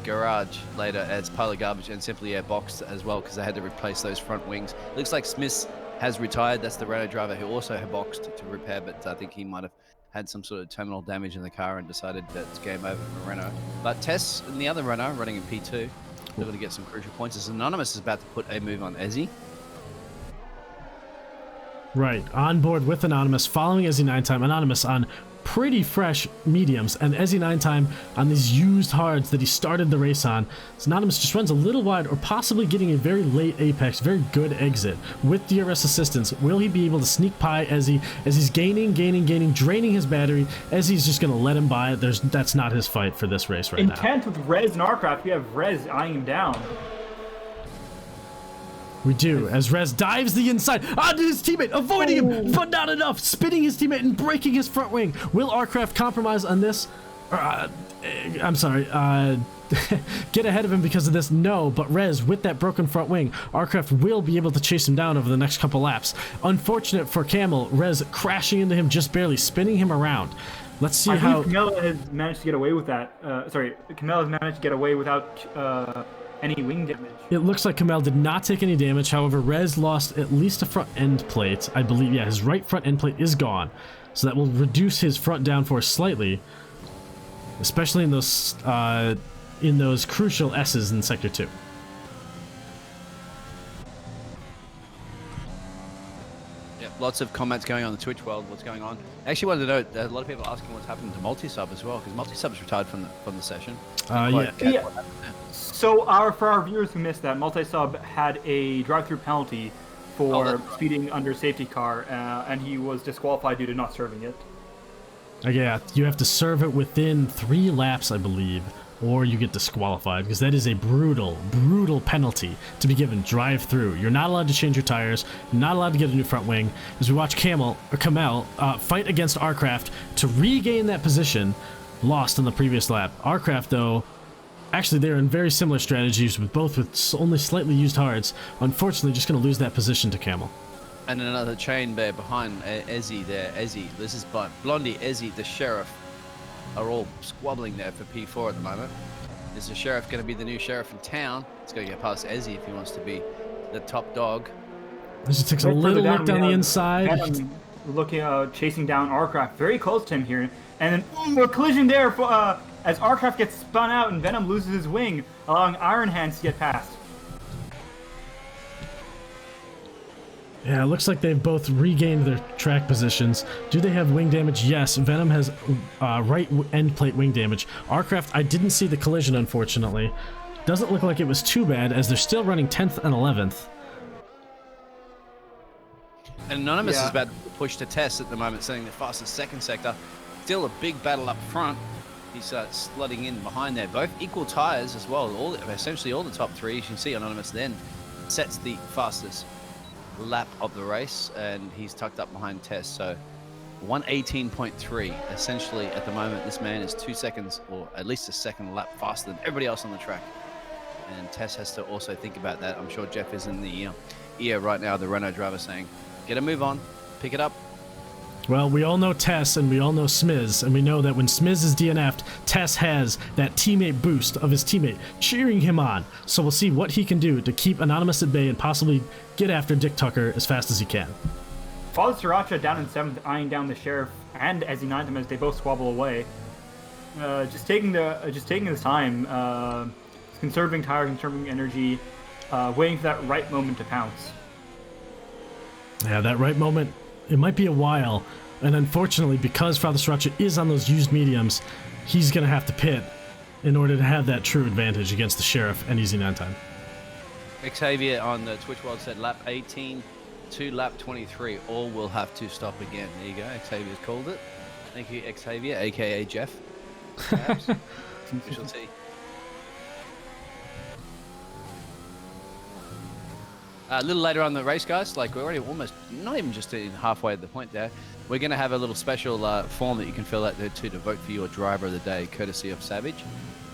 Speaker 3: garage later as pile of garbage and simply airboxed as well, because they had to replace those front wings. Looks like Smith has retired. That's the Renault driver who also had boxed to repair, but I think he might have had some sort of terminal damage in the car and decided that it's game over for Renault. But Tess and the other Renault running in P2, they're going to get some crucial points. As Anonymous is about to put a move on Ezzy.
Speaker 1: Right, on board with Anonymous, following SE9 time. Anonymous on pretty fresh mediums, and SE9 time on these used hards that he started the race on. So Anonymous just runs a little wide, or possibly getting a very late apex, very good exit. With DRS assistance, will he be able to sneak by as he's gaining, draining his battery? Ezzy's just going to let him by. That's not his fight for this race right now.
Speaker 2: Intent with Rez and Arcraft, we have Rez eyeing him down.
Speaker 1: We do, as Rez dives the inside onto his teammate, avoiding him, but not enough, spinning his teammate and breaking his front wing. Will Arcraft compromise on this? I'm sorry, get ahead of him because of this? No, but Rez, with that broken front wing, Arcraft will be able to chase him down over the next couple laps. Unfortunate for Camel, Rez crashing into him just barely, spinning him around. Let's see how...
Speaker 2: Camel has managed to get away with that. Camel has managed to get away without... any wing damage.
Speaker 1: It looks like Kamel did not take any damage. However, Rez lost at least a front end plate. I believe, yeah, his right front end plate is gone. So that will reduce his front downforce slightly, especially in those crucial S's in Sector 2.
Speaker 3: Yeah, lots of comments going on in the Twitch world. What's going on? I actually wanted to note that a lot of people are asking what's happening to multi-sub as well, because multi-sub's retired from the session.
Speaker 1: Yeah.
Speaker 2: So for our viewers who missed that, multi-sub had a drive-through penalty for speeding under safety car, and he was disqualified due to not serving it.
Speaker 1: Yeah, you have to serve it within 3 laps, I believe, or you get disqualified, because that is a brutal penalty to be given drive-through. You're not allowed to change your tires, you're not allowed to get a new front wing. As we watch Kamel fight against Arcraft to regain that position lost on the previous lap. Arcraft, though, actually, they're in very similar strategies, with only slightly used hards. Unfortunately, just going to lose that position to Camel.
Speaker 3: And another chain bear behind Ezzy there. Ezzy, this is Blondie, Ezzy, the Sheriff, are all squabbling there for P4 at the moment. Is the Sheriff going to be the new Sheriff in town? He's going to get past Ezzy if he wants to be the top dog.
Speaker 1: This just takes a little look down the inside.
Speaker 2: Chasing down Arcraft, very close to him here. And then, a collision there for... as Arcraft gets spun out and Venom loses his wing, allowing Iron Hands to get past.
Speaker 1: Yeah, it looks like they've both regained their track positions. Do they have wing damage? Yes, Venom has right end plate wing damage. Arcraft, I didn't see the collision, unfortunately. Doesn't look like it was too bad, as they're still running 10th and 11th.
Speaker 3: And Anonymous is about to push to Tess at the moment, setting the fastest second sector. Still a big battle up front. He's slotting in behind there. Both equal tires as well. Essentially all the top 3. You can see Anonymous then sets the fastest lap of the race, and he's tucked up behind Tess. So 118.3. Essentially at the moment, this man is 2 seconds, or at least a second lap faster than everybody else on the track. And Tess has to also think about that. I'm sure Jeff is in the ear right now, the Renault driver, saying, get a move on, pick it up.
Speaker 1: Well, we all know Tess and we all know Smiz, and we know that when Smiz is DNF'd, Tess has that teammate boost of his teammate cheering him on. So we'll see what he can do to keep Anonymous at bay and possibly get after Dick Tucker as fast as he can.
Speaker 2: Father Sriracha down in 7th, eyeing down the Sheriff and SE9 as they both squabble away. Just taking his time, conserving tire, conserving energy, waiting for that right moment to pounce.
Speaker 1: Yeah, that right moment. It might be a while, and unfortunately, because Father Sriracha is on those used mediums, he's going to have to pit in order to have that true advantage against the Sheriff and Easy 9 time.
Speaker 3: Xavier on the Twitch world said lap 18 to lap 23, all will have to stop again. There you go. Xavier's called it. Thank you, Xavier, aka Jeff. Perhaps. Official T. A little later on in the race, guys, like we're already almost, not even just halfway at the point there, we're going to have a little special form that you can fill out there too to vote for your driver of the day, courtesy of Savage.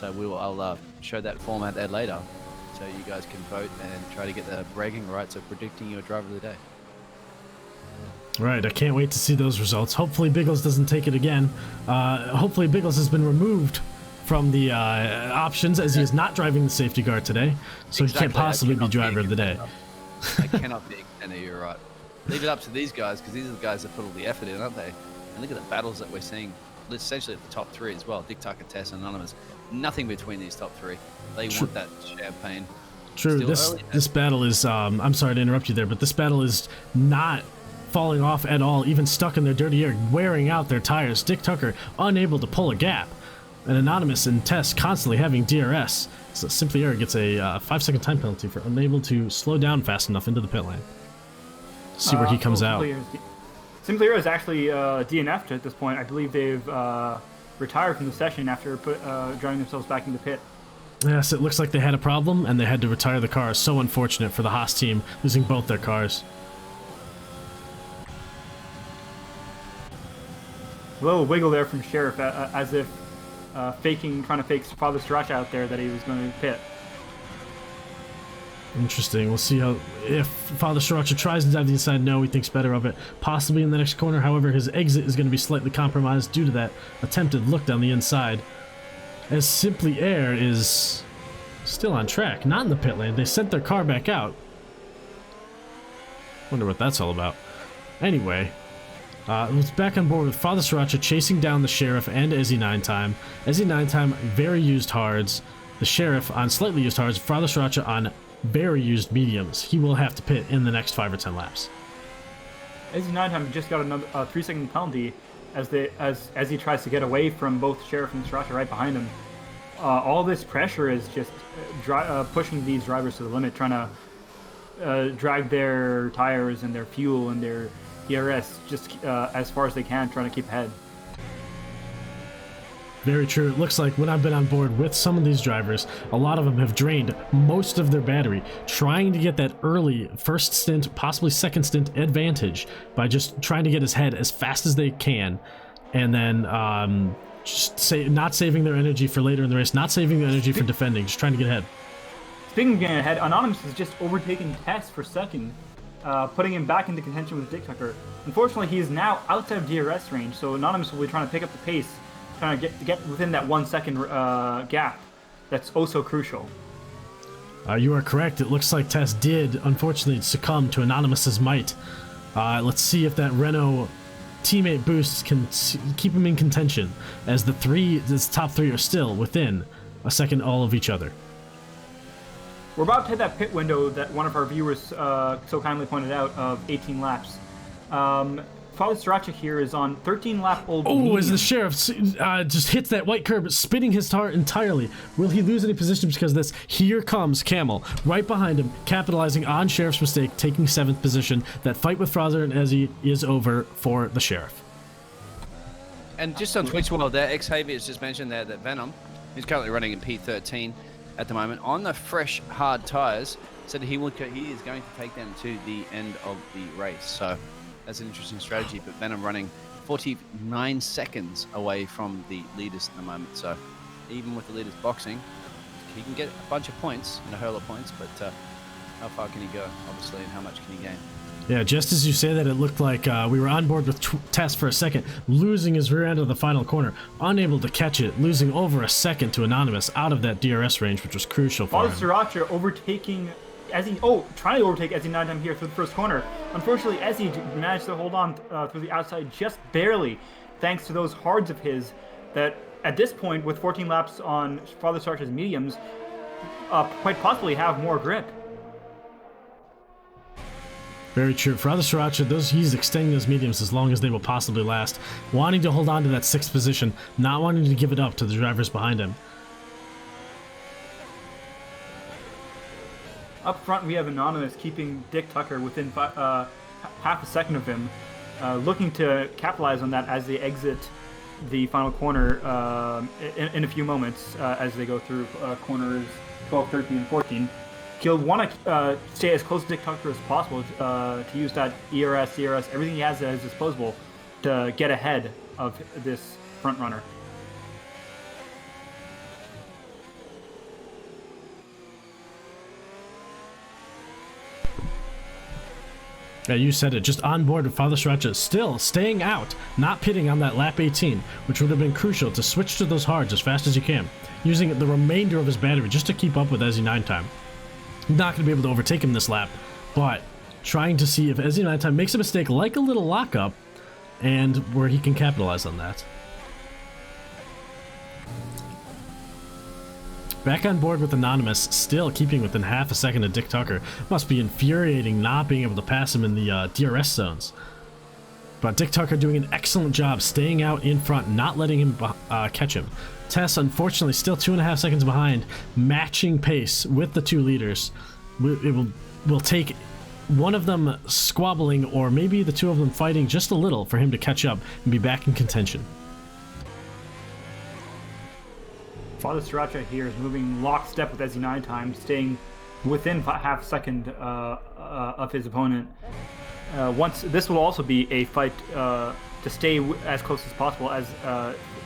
Speaker 3: So I'll show that form out there later, so you guys can vote and try to get the bragging rights of predicting your driver of the day.
Speaker 1: Right, I can't wait to see those results. Hopefully Biggles doesn't take it again. Hopefully Biggles has been removed from the options, as he is not driving the safety car today, so
Speaker 3: Exactly.
Speaker 1: he can't possibly be driver of the day.
Speaker 3: I cannot be extended, you're right. Leave it up to these guys, because these are the guys that put all the effort in, aren't they? And look at the battles that we're seeing, essentially at the top three as well. Dick Tucker, Tess, and Anonymous. Nothing between these top three. They want that champagne.
Speaker 1: True, this battle is, I'm sorry to interrupt you there, but this battle is not falling off at all, even stuck in their dirty air, wearing out their tires. Dick Tucker unable to pull a gap. And Anonymous and Tess constantly having DRS. So Simply Air gets a 5-second time penalty for unable to slow down fast enough into the pit lane. See where he comes out.
Speaker 2: Simply Air is actually DNF'd at this point. I believe they've retired from the session after driving themselves back into pit.
Speaker 1: Yes, it looks like they had a problem and they had to retire the car. So unfortunate for the Haas team, losing both their cars.
Speaker 2: A little wiggle there from Sheriff, as if trying to fake Father Sriracha out there that he was going to pit.
Speaker 1: Interesting. We'll see if Father Sriracha tries to dive the inside. No, he thinks better of it. Possibly in the next corner. However, his exit is going to be slightly compromised due to that attempted look down the inside. As Simply Air is still on track, not in the pit lane. They sent their car back out. Wonder what that's all about. Anyway, it's back on board with Father Sriracha chasing down the Sheriff and Ezzy 9-time. Ezzy 9-time, very used hards. The Sheriff on slightly used hards. Father Sriracha on very used mediums. He will have to pit in the next 5 or 10 laps.
Speaker 2: Ezzy 9-time just got another 3-second penalty as he tries to get away from both Sheriff and Sriracha right behind him. All this pressure is just pushing these drivers to the limit, trying to drag their tires and their fuel and their DRS just as far as they can, trying to keep ahead.
Speaker 1: Very true. It looks like when I've been on board with some of these drivers, a lot of them have drained most of their battery, trying to get that early first stint, possibly second stint advantage by just trying to get his head as fast as they can, and then not saving their energy for later in the race, not saving their energy for defending, just trying to get ahead.
Speaker 2: Speaking of getting ahead, Anonymous is just overtaking Tess for second, putting him back into contention with Dick Tucker. Unfortunately, he is now outside of DRS range, so Anonymous will be trying to pick up the pace, trying to get within that 1 second gap. That's also crucial.
Speaker 1: You are correct. It looks like Tess did, unfortunately, succumb to Anonymous's might. Let's see if that Renault teammate boost can keep him in contention, as the top three are still within a second all of each other.
Speaker 2: We're about to hit that pit window that one of our viewers so kindly pointed out of 18 laps. Father Sriracha here is on 13-lap-old.
Speaker 1: Oh, as the Sheriff just hits that white curb, spinning his tire entirely. Will he lose any position because of this? Here comes Camel, right behind him, capitalizing on Sheriff's mistake, taking 7th position. That fight with Fraser and Ezzy is over for the Sheriff.
Speaker 3: And just on Twitch while there, Xavier has just mentioned there that Venom, who's currently running in P13 at the moment, on the fresh, hard tires, said he is going to take them to the end of the race. So that's an interesting strategy, but Venom running 49 seconds away from the leaders at the moment. So even with the leaders boxing, he can get a bunch of points, and a hurl of points, but how far can he go, obviously, and how much can he gain?
Speaker 1: Yeah, just as you say that, it looked like we were on board with Tess for a second, losing his rear end of the final corner, unable to catch it, losing over a second to Anonymous out of that DRS range, which was crucial for him.
Speaker 2: Sriracha overtaking Ezzy, trying to overtake Ezzy 9-time here through the first corner. Unfortunately, Ezzy managed to hold on through the outside just barely, thanks to those hards of his that, at this point, with 14 laps on Father Sriracha's mediums, quite possibly have more grip.
Speaker 1: Very true. For other Sriracha, he's extending those mediums as long as they will possibly last, wanting to hold on to that 6th position, not wanting to give it up to the drivers behind him.
Speaker 2: Up front, we have Anonymous keeping Dick Tucker within half a second of him, looking to capitalize on that as they exit the final corner in a few moments as they go through corners 12, 13, and 14. He'll want to stay as close to Dick Tucker as possible to use that ERS, CRS, everything he has at his disposal to get ahead of this front runner.
Speaker 1: Yeah, you said it. Just on board with Father Sriracha, still staying out, not pitting on that lap 18, which would have been crucial to switch to those hards as fast as you can, using the remainder of his battery just to keep up with Ezzy 9 time. Not going to be able to overtake him this lap, but trying to see if Ezzy 9 time makes a mistake like a little lockup, and where he can capitalize on that. Back on board with Anonymous, still keeping within half a second of Dick Tucker. Must be infuriating not being able to pass him in the DRS zones. But Dick Tucker doing an excellent job staying out in front, not letting him catch him. Tess, unfortunately, still 2.5 seconds behind, matching pace with the two leaders. It will take one of them squabbling, or maybe the two of them fighting just a little for him to catch up and be back in contention.
Speaker 2: Father Sriracha here is moving lockstep with Ezzy 9 time, staying within half a second of his opponent. Once this will also be a fight to stay as close as possible as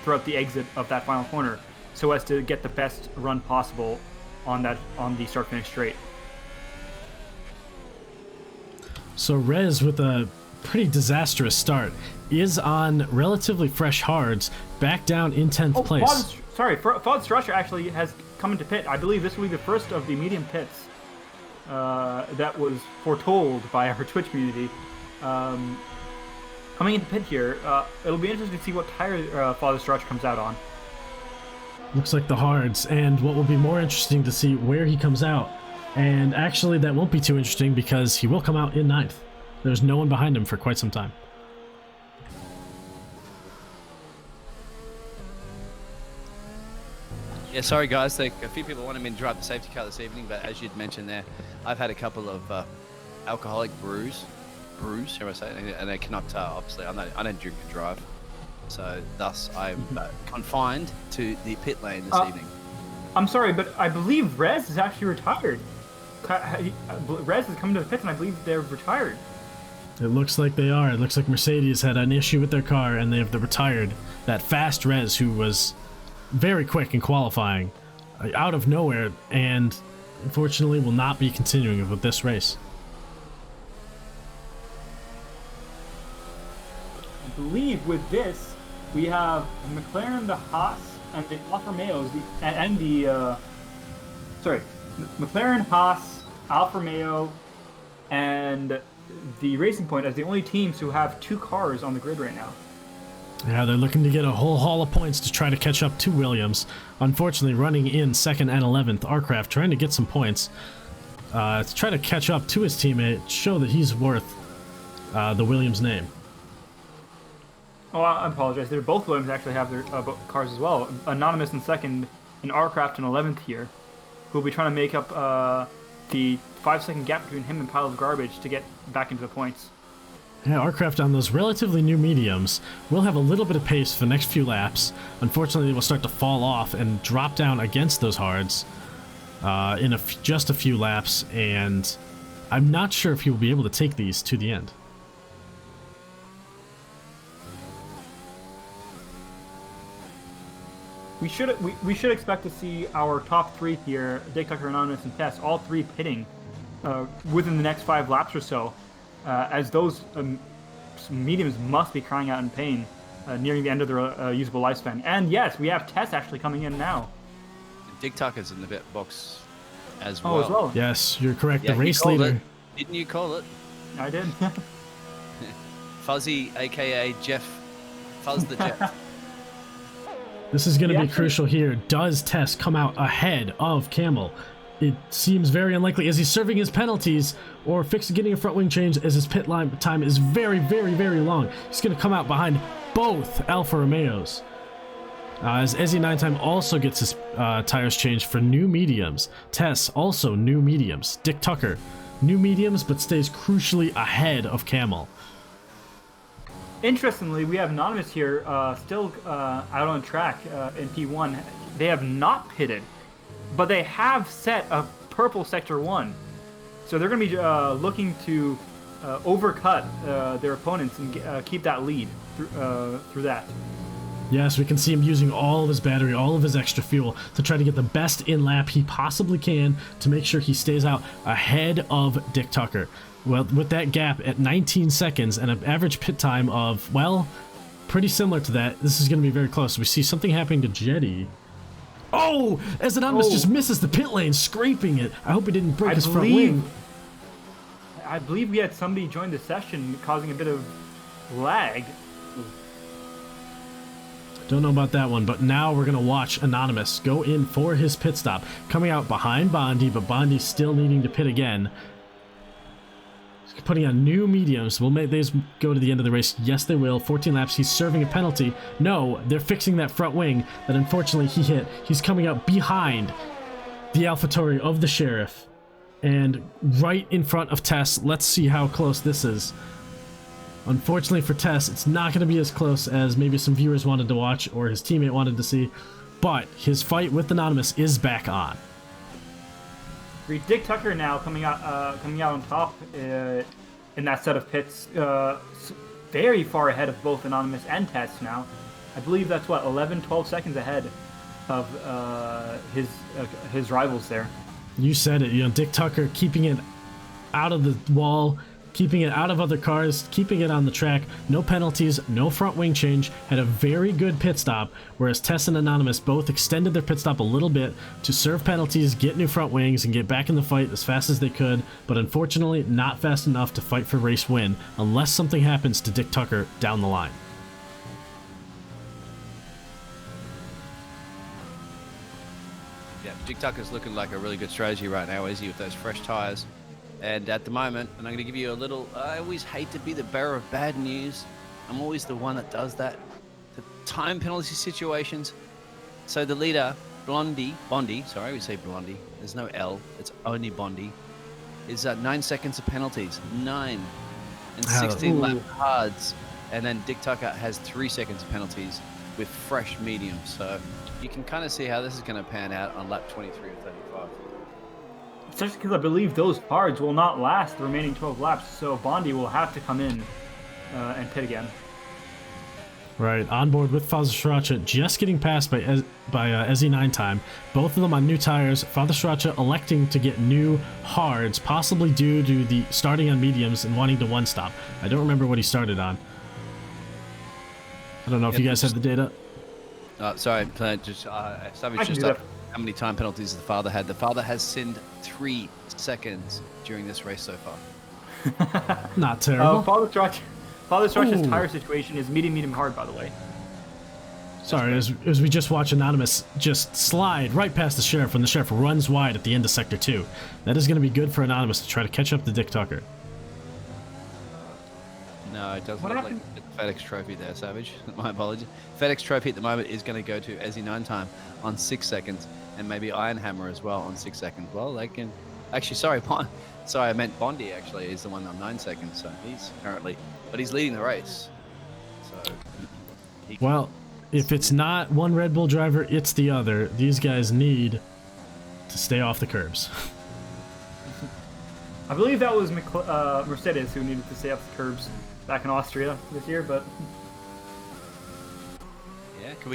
Speaker 2: throughout the exit of that final corner, so as to get the best run possible on the start-finish straight.
Speaker 1: So Rez, with a pretty disastrous start, is on relatively fresh hards, back down in 10th place.
Speaker 2: Father Sriracha actually has come into pit. I believe this will be the first of the medium pits that was foretold by our Twitch community. Coming into pit here, it'll be interesting to see what tire Father Sriracha comes out on.
Speaker 1: Looks like the hards, and what will be more interesting to see where he comes out. And actually, that won't be too interesting because he will come out in 9th. There's no one behind him for quite some time.
Speaker 3: Yeah, sorry guys, a few people wanted me to drive the safety car this evening, but as you'd mentioned there, I've had a couple of alcoholic brews, shall I say, and I cannot, obviously, I don't drink and drive, so thus I'm confined to the pit lane this evening.
Speaker 2: I'm sorry, but I believe Rez is actually retired. Rez is coming to the pits, and I believe they're retired.
Speaker 1: It looks like they are. It looks like Mercedes had an issue with their car, and they have retired that fast Rez, who was very quick in qualifying, out of nowhere, and unfortunately will not be continuing with this race.
Speaker 2: I believe with this, we have McLaren, the Haas, and the Alfa Romeos, McLaren, Haas, Alfa Romeo, and the Racing Point as the only teams who have 2 cars on the grid right now.
Speaker 1: Yeah, they're looking to get a whole haul of points to try to catch up to Williams. Unfortunately, running in 2nd and 11th, Arcraft trying to get some points to try to catch up to his teammate, show that he's worth the Williams name.
Speaker 2: Oh, I apologize. They're both Williams actually have their cars as well. Anonymous in 2nd and Arcraft in 11th here, who will be trying to make up the 5-second gap between him and Pile of Garbage to get back into the points.
Speaker 1: Yeah, Arcraft on those relatively new mediums will have a little bit of pace for the next few laps. Unfortunately, they will start to fall off and drop down against those hards in just a few laps, and I'm not sure if he will be able to take these to the end.
Speaker 2: We should expect to see our top 3 here, Dick Tucker, Anonymous, and Tess, all 3 pitting within the next 5 laps or so, as those mediums must be crying out in pain, nearing the end of their usable lifespan. And yes, we have Tess actually coming in now.
Speaker 3: Dick Tucker's in the pit box as
Speaker 2: well.
Speaker 3: well.
Speaker 2: Oh, as well.
Speaker 1: Yes, you're correct.
Speaker 3: Yeah,
Speaker 1: the race leader.
Speaker 3: Didn't you call it?
Speaker 2: I did.
Speaker 3: Fuzzy, aka Jeff. Fuzz the Jeff.
Speaker 1: This is going to be crucial here. Does Tess come out ahead of Camel? It seems very unlikely as he's serving his penalties or getting a front wing change, as his pit line time is very, very, very long. He's going to come out behind both Alfa Romeos. As Ezzy 9 time also gets his tires changed for new mediums. Tess also new mediums. Dick Tucker new mediums, but stays crucially ahead of Camel.
Speaker 2: Interestingly, we have Anonymous here, still out on track in P1. They have not pitted, but they have set a purple Sector 1. So they're going to be looking to overcut their opponents and keep that lead through that.
Speaker 1: Yes, we can see him using all of his battery, all of his extra fuel to try to get the best in-lap he possibly can to make sure he stays out ahead of Dick Tucker. Well, with that gap at 19 seconds and an average pit time of, well, pretty similar to that, this is going to be very close. We see something happening to Jetty. Oh, as Anonymous just misses the pit lane, scraping it. I hope he didn't break his front wing.
Speaker 2: I believe we had somebody join the session causing a bit of lag.
Speaker 1: Don't know about that one, but now we're going to watch Anonymous go in for his pit stop. Coming out behind Bondi, but Bondi still needing to pit again. He's putting on new mediums. Will these go to the end of the race? Yes, they will. 14 laps. He's serving a penalty. No, they're fixing that front wing that unfortunately he hit. He's coming out behind the AlphaTauri of the Sheriff and right in front of Tess. Let's see how close this is. Unfortunately for Tess, it's not going to be as close as maybe some viewers wanted to watch or his teammate wanted to see, but his fight with Anonymous is back on.
Speaker 2: Dick Tucker now coming out on top in that set of pits, very far ahead of both Anonymous and Tess now. I believe that's what 11, 12 seconds ahead of his rivals there.
Speaker 1: You said it. You know, Dick Tucker keeping it out of the wall, keeping it out of other cars, keeping it on the track, no penalties, no front wing change, had a very good pit stop, whereas Tess and Anonymous both extended their pit stop a little bit to serve penalties, get new front wings, and get back in the fight as fast as they could, but unfortunately not fast enough to fight for race win, unless something happens to Dick Tucker down the line.
Speaker 3: Yeah, Dick Tucker's looking like a really good strategy right now, is he, with those fresh tires? And at the moment, and I'm going to give you a little, I always hate to be the bearer of bad news. I'm always the one that does that. The time penalty situations. So the leader, Bondi, sorry, we say Blondie. There's no L, it's only Bondi. Is 9 seconds of penalties. 9. And 16 lap hards. And then Dick Tucker has 3 seconds of penalties with fresh mediums. So you can kind of see how this is going to pan out on lap 23 or 35.
Speaker 2: Especially because I believe those cards will not last the remaining 12 laps, so Bondi will have to come in and pit again.
Speaker 1: Right, on board with Father Sriracha, just getting passed by SE9 time. Both of them on new tires. Father Sriracha electing to get new hards, possibly due to the starting on mediums and wanting to one stop. I don't remember what he started on. I don't know if you guys have the data.
Speaker 3: Sorry, just Savage just up. How many time penalties the father had? The father has sinned 3 seconds during this race so far.
Speaker 1: Not terrible.
Speaker 2: Father Sriracha's tire situation is medium hard, by the way.
Speaker 1: Sorry, as we just watch Anonymous just slide right past the Sheriff when the Sheriff runs wide at the end of Sector 2. That is going to be good for Anonymous to try to catch up to Dick Tucker.
Speaker 3: No, it doesn't look like the FedEx Trophy there, Savage. My apologies. FedEx Trophy at the moment is going to go to SE9 time on 6 seconds, and maybe Iron Hammer as well on 6 seconds. Well, they can... Actually, sorry, I meant Bondi, actually, is the one on 9 seconds, so he's currently... But he's leading the race. So...
Speaker 1: Well, if it's not one Red Bull driver, it's the other. These guys need to stay off the curbs.
Speaker 2: I believe that was Mercedes who needed to stay off the curbs back in Austria this year, but...
Speaker 3: Yeah, can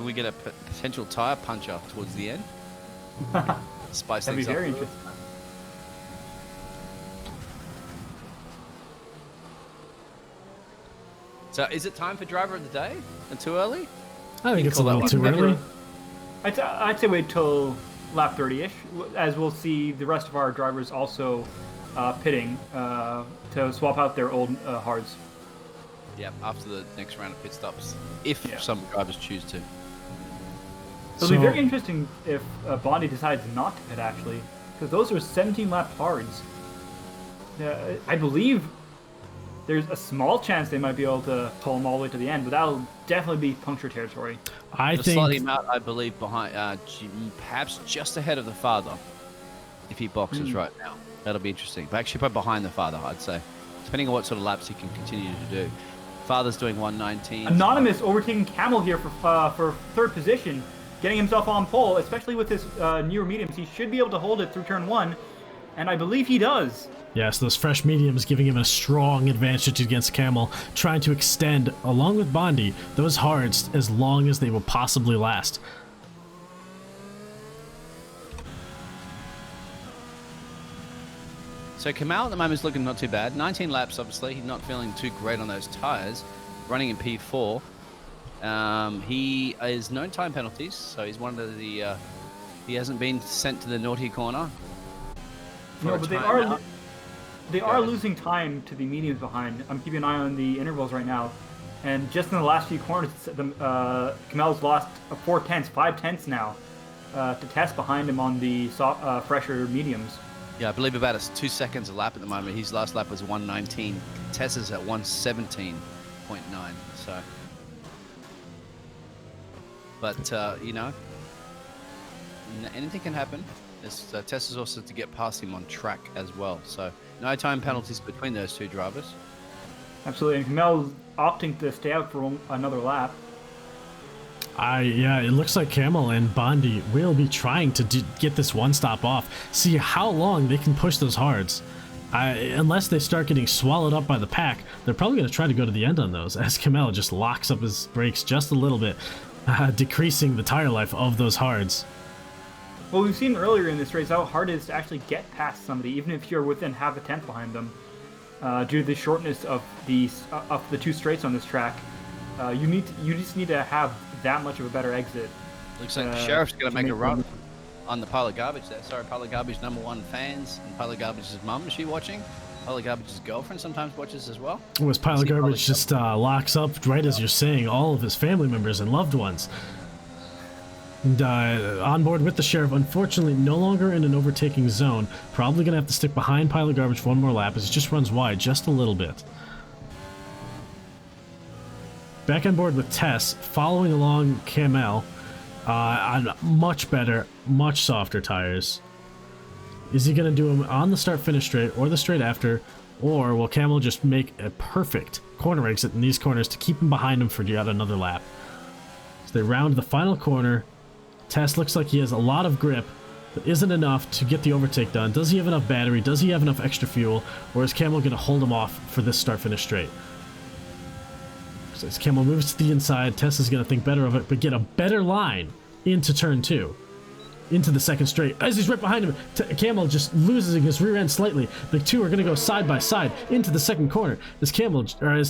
Speaker 3: we get a potential tire puncher towards the end? Spice
Speaker 2: That'd be
Speaker 3: things up.
Speaker 2: very interesting.
Speaker 3: So, is it time for driver of the day? And too early?
Speaker 1: I think it's a little too early.
Speaker 2: I'd say wait till lap 30-ish, as we'll see the rest of our drivers also pitting to swap out their old hards.
Speaker 3: Yep, after the next round of pit stops, if some drivers choose to.
Speaker 2: So it'll be very interesting if Bondi decides not to pit, actually, because those are 17-lap hards. I believe there's a small chance they might be able to pull them all the way to the end, but that'll definitely be puncture territory.
Speaker 1: I think
Speaker 3: slot him out, I believe, behind, perhaps just ahead of the father, if he boxes right now. That'll be interesting. But actually, probably behind the father, I'd say, depending on what sort of laps he can continue to do. Father's doing 119.
Speaker 2: Anonymous overtaking Camel here for third position, getting himself on pole, especially with his newer mediums. He should be able to hold it through turn 1, and I believe he does.
Speaker 1: Yes, those fresh mediums giving him a strong advantage against Camel, trying to extend, along with Bondi, those hards as long as they will possibly last.
Speaker 3: So Kamal at the moment is looking not too bad. 19 laps, obviously. He's not feeling too great on those tyres. Running in P4. He is no time penalties, so he's one of the... he hasn't been sent to the naughty corner.
Speaker 2: No, but they are losing time to the mediums behind. I'm keeping an eye on the intervals right now. And just in the last few corners, Kamel's lost 5 tenths now to Tess behind him on the fresher mediums.
Speaker 3: Yeah, I believe about 2 seconds a lap at the moment. His last lap was 119. Tessa's at 117.9. So, but you know, anything can happen. Tessa's also to get past him on track as well. So, no time penalties between those two drivers.
Speaker 2: Absolutely, and Kamel's opting to stay out for another lap.
Speaker 1: Yeah, it looks like Camel and Bondi will be trying to get this one stop off. See how long they can push those hards. Unless they start getting swallowed up by the pack, they're probably going to try to go to the end on those, as Camel just locks up his brakes just a little bit, decreasing the tire life of those hards.
Speaker 2: Well, we've seen earlier in this race how hard it is to actually get past somebody, even if you're within half a tenth behind them, due to the shortness of the two straights on this track. You just need to have that much of a better exit.
Speaker 3: Looks like the Sheriff's going to make a run on the pile of garbage there. Sorry, pile of garbage #1 fans, and pile of garbage's mum, is she watching? Pile of garbage's girlfriend sometimes watches as well.
Speaker 1: Was pile of garbage just locks up right as you're saying all of his family members and loved ones. And on board with the Sheriff, unfortunately no longer in an overtaking zone. Probably going to have to stick behind pile of garbage for one more lap as he just runs wide just a little bit. Back on board with Tess, following along Camel on much better, much softer tires. Is he going to do them on the start-finish straight or the straight after, or will Camel just make a perfect corner exit in these corners to keep him behind him for yet another lap? So they round the final corner. Tess looks like he has a lot of grip, but isn't enough to get the overtake done. Does he have enough battery? Does he have enough extra fuel? Or is Camel going to hold him off for this start-finish straight? As Camel moves to the inside, Tess is going to think better of it, but get a better line into turn 2. Into the second straight. As he's right behind him, Camel just loses his rear end slightly. The two are going to go side by side into the second corner. As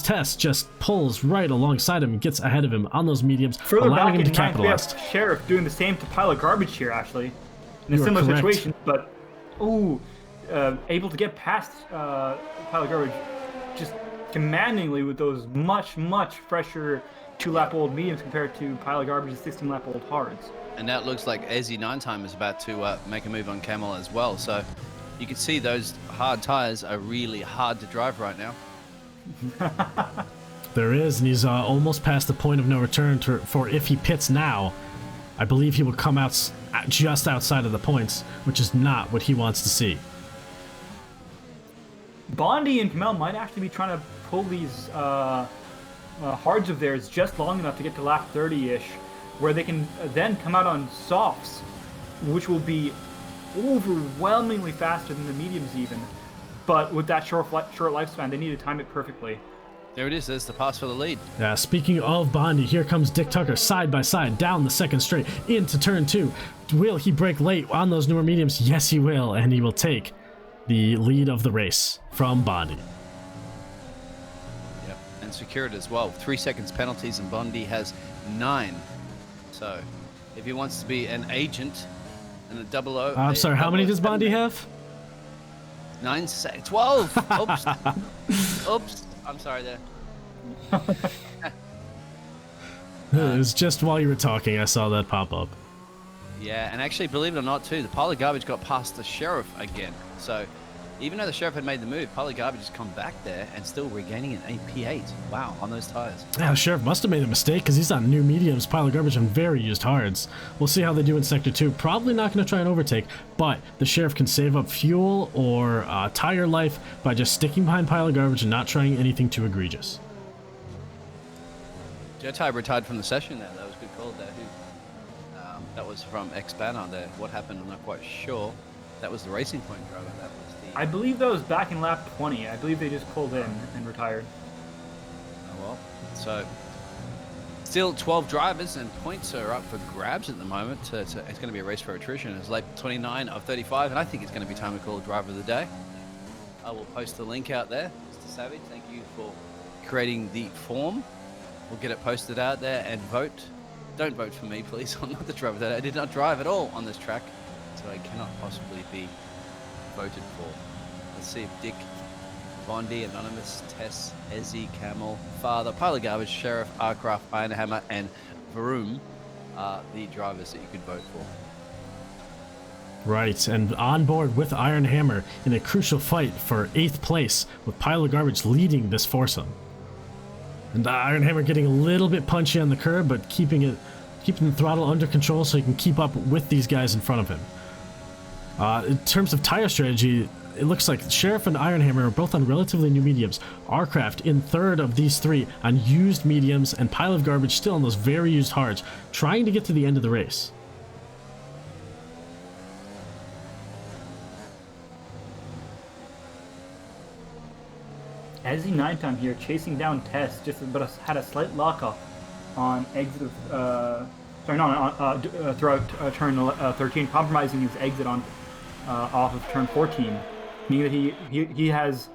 Speaker 1: Tess just pulls right alongside him and gets ahead of him on those mediums,
Speaker 2: Further
Speaker 1: allowing
Speaker 2: back
Speaker 1: him to
Speaker 2: in ninth, we
Speaker 1: capitalize.
Speaker 2: have Sheriff doing the same to pile of garbage here, actually, in a
Speaker 1: You are
Speaker 2: similar
Speaker 1: correct.
Speaker 2: situation, but able to get past pile of garbage just commandingly with those much fresher 2-lap-old mediums compared to pile of garbage's 16-lap-old hards.
Speaker 3: And now it looks like Ezzy 9-time is about to make a move on Camel as well. So you can see those hard tires are really hard to drive right now.
Speaker 1: There is, and he's almost past the point of no return for if he pits now. I believe he will come out just outside of the points, which is not what he wants to see.
Speaker 2: Bondi and Camel might actually be trying to pull these hards of theirs just long enough to get to lap 30-ish, where they can then come out on softs, which will be overwhelmingly faster than the mediums even. But with that short lifespan, they need to time it perfectly.
Speaker 3: There it is. There's the pass for the lead.
Speaker 1: Speaking of Bondi, here comes Dick Tucker side by side down the second straight into turn 2. Will he break late on those newer mediums? Yes, he will, and he will take the lead of the race from Bondi.
Speaker 3: Yep, and secure it as well. 3 seconds penalties, and Bondi has 9. So, if he wants to be an agent and a 00...
Speaker 1: I'm sorry, how many does Bondi have?
Speaker 3: 9 seconds. 12! Oops. Oops. I'm sorry there.
Speaker 1: It was just while you were talking, I saw that pop up.
Speaker 3: Yeah, and actually, believe it or not, too, the pile of garbage got past the Sheriff again. So, Even though the Sheriff had made the move, Pilot Garbage has come back there and still regaining an AP8. Wow, on those tires.
Speaker 1: Yeah, the Sheriff must have made a mistake because he's on new mediums, Pilot Garbage on very used hards. We'll see how they do in Sector 2. Probably not going to try and overtake, but the Sheriff can save up fuel or tire life by just sticking behind Pilot Garbage and not trying anything too egregious.
Speaker 3: Jetai retired from the session there. That was a good call there. That was from X-Banner there. What happened, I'm not quite sure. That was the Racing Point driver. That was the...
Speaker 2: I believe that was back in lap 20. I believe they just pulled in and retired.
Speaker 3: Oh well. So, still 12 drivers and points are up for grabs at the moment. It's going to be a race for attrition. It's lap 29 of 35, and I think it's going to be time to call driver of the day. I will post the link out there. Mr. Savage, thank you for creating the form. We'll get it posted out there and vote. Don't vote for me, please. I'm not the driver that I did not drive at all on this track, so I cannot possibly be voted for. Let's see if Dick, Bondi, Anonymous, Tess, Ezzy, Camel, Father, Pilot Garbage, Sheriff, Arcraft, Ironhammer, and Vroom are the drivers that you could vote for.
Speaker 1: Right, and on board with Iron Hammer in a crucial fight for 8th place, with Pilot Garbage leading this foursome. And Iron Hammer getting a little bit punchy on the curb, but keeping the throttle under control so he can keep up with these guys in front of him. In terms of tire strategy, it looks like Sheriff and Iron Hammer are both on relatively new mediums. Arcraft in 3rd of these 3 on used mediums, and Pile of Garbage still on those very used hards, trying to get to the end of the race.
Speaker 2: Ezzy 9-time here, chasing down Tess, but had a slight lockup on exit of, throughout turn 13, compromising his exit on off of turn 14, meaning that he's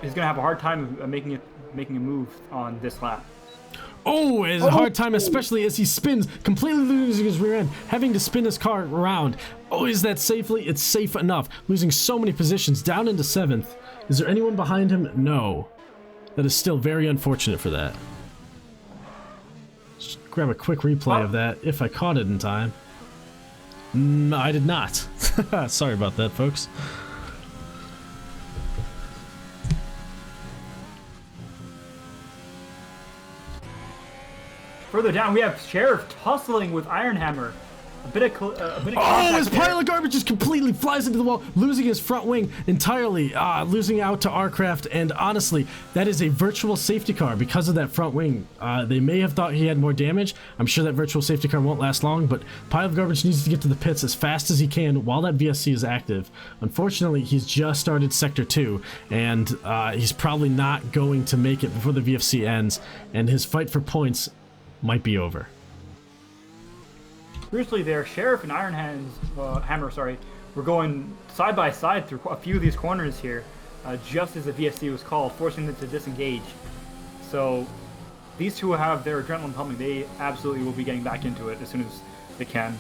Speaker 2: going to have a hard time making a move on this lap.
Speaker 1: Oh, it's a hard time, especially as he spins, completely losing his rear end, having to spin his car around. Oh, is that safely? It's safe enough. Losing so many positions, down into 7th. Is there anyone behind him? No. That is still very unfortunate for that. Just grab a quick replay of that, if I caught it in time. No, I did not. Sorry about that, folks.
Speaker 2: Further down, we have Sheriff tussling with Ironhammer. A bit of
Speaker 1: oh, his pile of garbage just completely flies into the wall, losing his front wing entirely, losing out to Arcraft, and honestly, that is a virtual safety car because of that front wing. They may have thought he had more damage. I'm sure that virtual safety car won't last long, but Pile of Garbage needs to get to the pits as fast as he can while that VSC is active. Unfortunately, he's just started Sector 2, and he's probably not going to make it before the VFC ends, and his fight for points might be over.
Speaker 2: Crucially there, Sheriff and Hammer were going side by side through a few of these corners here, just as the VSC was called, forcing them to disengage. So these two have their adrenaline pumping. They absolutely will be getting back into it as soon as they can.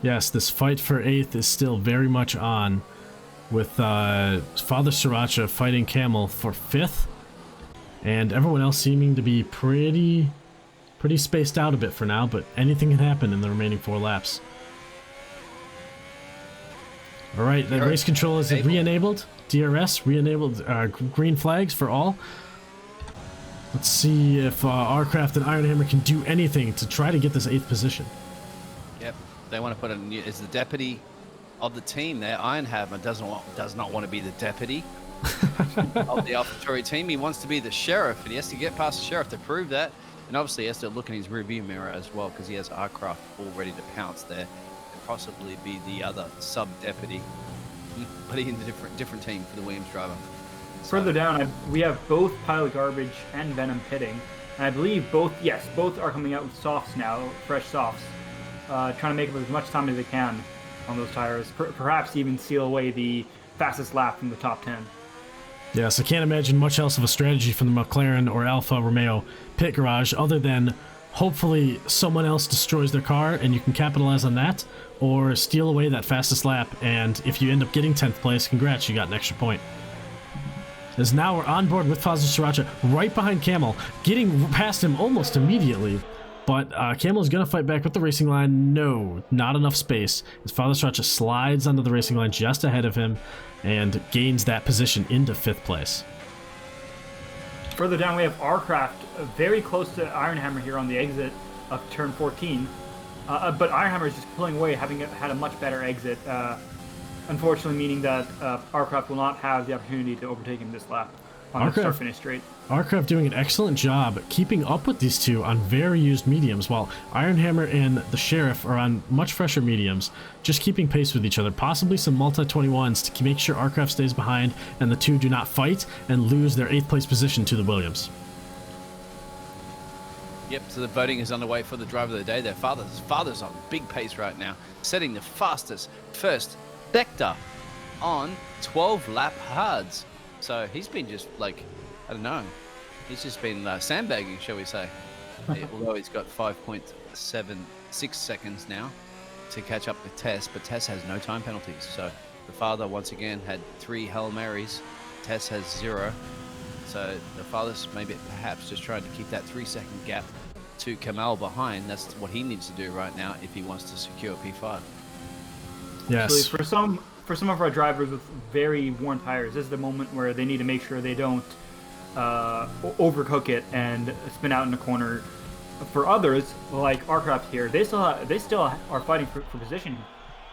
Speaker 1: Yes, this fight for 8th is still very much on, with Father Sriracha fighting Camel for 5th, and everyone else seeming to be pretty spaced out a bit for now, but anything can happen in the remaining 4 laps. Alright, the race control is re-enabled. DRS, re-enabled, green flags for all. Let's see if Arcraft and Ironhammer can do anything to try to get this 8th position.
Speaker 3: Yep, they want to put in as the deputy of the team there. Ironhammer does not want to be the deputy of the AlphaTauri team. He wants to be the sheriff, and he has to get past the sheriff to prove that. And obviously he has to look in his rearview mirror as well, because he has Arcraft all ready to pounce there and possibly be the other sub-deputy, but in a different team for the Williams driver.
Speaker 2: Further down, we have both Pile of Garbage and Venom pitting. And I believe both are coming out with softs now, fresh softs, trying to make up as much time as they can on those tires, perhaps even seal away the fastest lap from the top 10.
Speaker 1: Yes, I can't imagine much else of a strategy from the McLaren or Alfa Romeo pit garage other than hopefully someone else destroys their car and you can capitalize on that, or steal away that fastest lap, and if you end up getting 10th place, congrats, you got an extra point. As now we're on board with Fazio Sriracha right behind Camel, getting past him almost immediately, But Camel's going to fight back with the racing line. No, not enough space. His father Stretch slides onto the racing line just ahead of him and gains that position into 5th place.
Speaker 2: Further down, we have Arcraft very close to Ironhammer here on the exit of turn 14. But Ironhammer is just pulling away, having had a much better exit. Unfortunately, meaning that Arcraft will not have the opportunity to overtake him this lap on the start-finish straight.
Speaker 1: Arcraft doing an excellent job keeping up with these two on very used mediums, while Ironhammer and the Sheriff are on much fresher mediums, just keeping pace with each other. Possibly some multi-21s to make sure Arcraft stays behind and the two do not fight and lose their 8th place position to the Williams.
Speaker 3: Yep, so the voting is underway for the driver of the day. Their father's on big pace right now, setting the fastest first sector on 12-lap hards. So he's been just like, I don't know, he's just been sandbagging, shall we say. Although he's got 5.76 seconds now to catch up with Tess, but Tess has no time penalties. So the father once again had 3 Hail Marys. Tess has 0. So the father's maybe perhaps just trying to keep that 3-second gap to Kamal behind. That's what he needs to do right now if he wants to secure P5.
Speaker 1: Yes.
Speaker 2: For some of our drivers with very worn tires, this is the moment where they need to make sure they don't overcook it and spin out in the corner. For others, like Arcraft here, they still are fighting for position,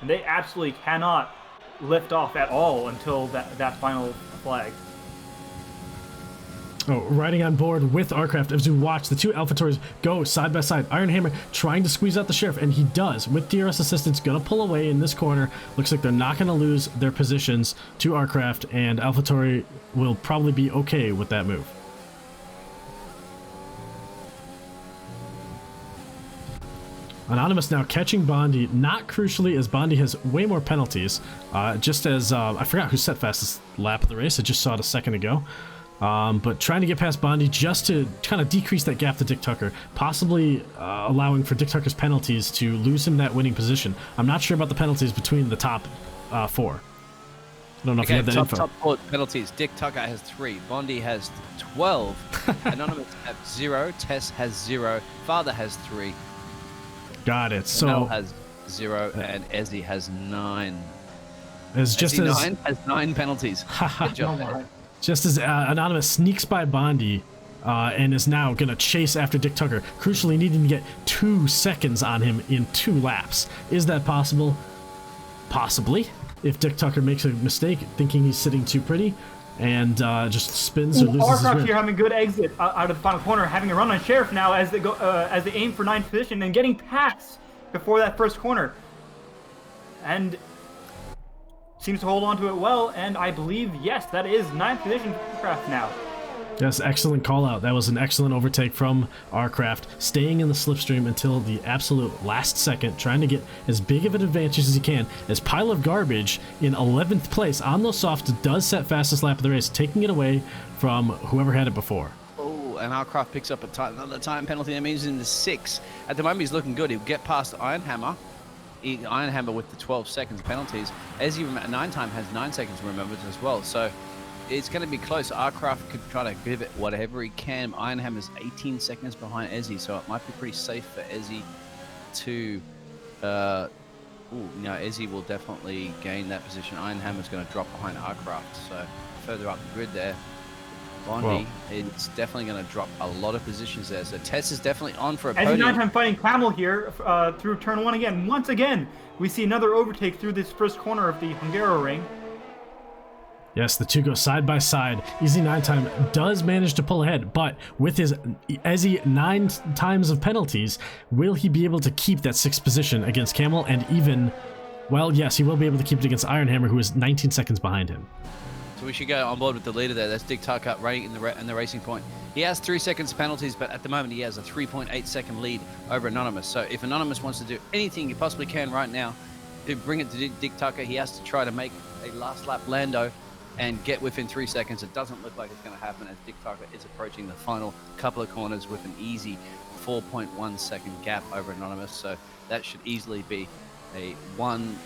Speaker 2: and they absolutely cannot lift off at all until that final flag.
Speaker 1: Oh, riding on board with Arcraft as we watch the two AlphaTauris go side by side. Ironhammer trying to squeeze out the Sheriff, and he does. With DRS assistance, going to pull away in this corner. Looks like they're not going to lose their positions to Arcraft, and AlphaTauri will probably be okay with that move. Anonymous now catching Bondi, not crucially, as Bondi has way more penalties. Just as, I forgot who set fastest lap of the race. I just saw it a second ago. But trying to get past Bondi just to kind of decrease that gap to Dick Tucker, possibly allowing for Dick Tucker's penalties to lose him that winning position. I'm not sure about the penalties between the top 4. I don't know if you have that info.
Speaker 3: Top 4 penalties. Dick Tucker has 3. Bondi has 12. Anonymous has 0. Tess has 0. Father has 3.
Speaker 1: Got it. So
Speaker 3: Mel has 0, and Ezzy has 9.
Speaker 1: As just as
Speaker 3: 9 has 9 penalties. Good job.
Speaker 1: Just as Anonymous sneaks by Bondi and is now going to chase after Dick Tucker, crucially needing to get 2 seconds on him in 2 laps. Is that possible? Possibly. If Dick Tucker makes a mistake, thinking he's sitting too pretty, and just spins or loses his
Speaker 2: Arcraft
Speaker 1: grip.
Speaker 2: here having a good exit out of the final corner, having a run on Sheriff now as they go as they aim for 9th position and getting past before that first corner. And seems to hold on to it well, and I believe, yes, that is 9th position for Arcraft now.
Speaker 1: Yes, excellent call out. That was an excellent overtake from Arcraft, staying in the slipstream until the absolute last second, trying to get as big of an advantage as he can. As Pile of Garbage in 11th place on those softs does set fastest lap of the race, taking it away from whoever had it before.
Speaker 3: Oh, and Arcraft picks up another time penalty. That means in the 6. At the moment, he's looking good. He'll get past Ironhammer. Ironhammer with the 12 seconds penalties. As you 9 time has 9 seconds remembered as well. So it's going to be close. Arcraft could try to give it whatever he can. Ironhammer's 18 seconds behind Ezzy, so it might be pretty safe for Ezzy to. Ezzy will definitely gain that position. Ironhammer's going to drop behind Arcraft, so further up the grid there. Bondi, it's definitely going to drop a lot of positions there. So Tess is definitely on for a podium.
Speaker 2: As 9 time fighting Camel here through turn 1 again. Once again, we see another overtake through this first corner of the Hungaroring.
Speaker 1: Yes, the two go side by side. Easy 9 time does manage to pull ahead, but with his Ezzy 9 times of penalties, will he be able to keep that 6th position against Camel and even, well, yes, he will be able to keep it against Ironhammer, who is 19 seconds behind him.
Speaker 3: So we should go on board with the leader there. That's Dick Tucker running in the racing point. He has 3 seconds penalties, but at the moment he has a 3.8 second lead over Anonymous. So if Anonymous wants to do anything he possibly can right now to bring it to Dick Tucker, he has to try to make a last lap Lando and get within 3 seconds. It doesn't look like it's going to happen as Dick Tucker is approaching the final couple of corners with an easy 4.1 second gap over Anonymous. So that should easily be a 1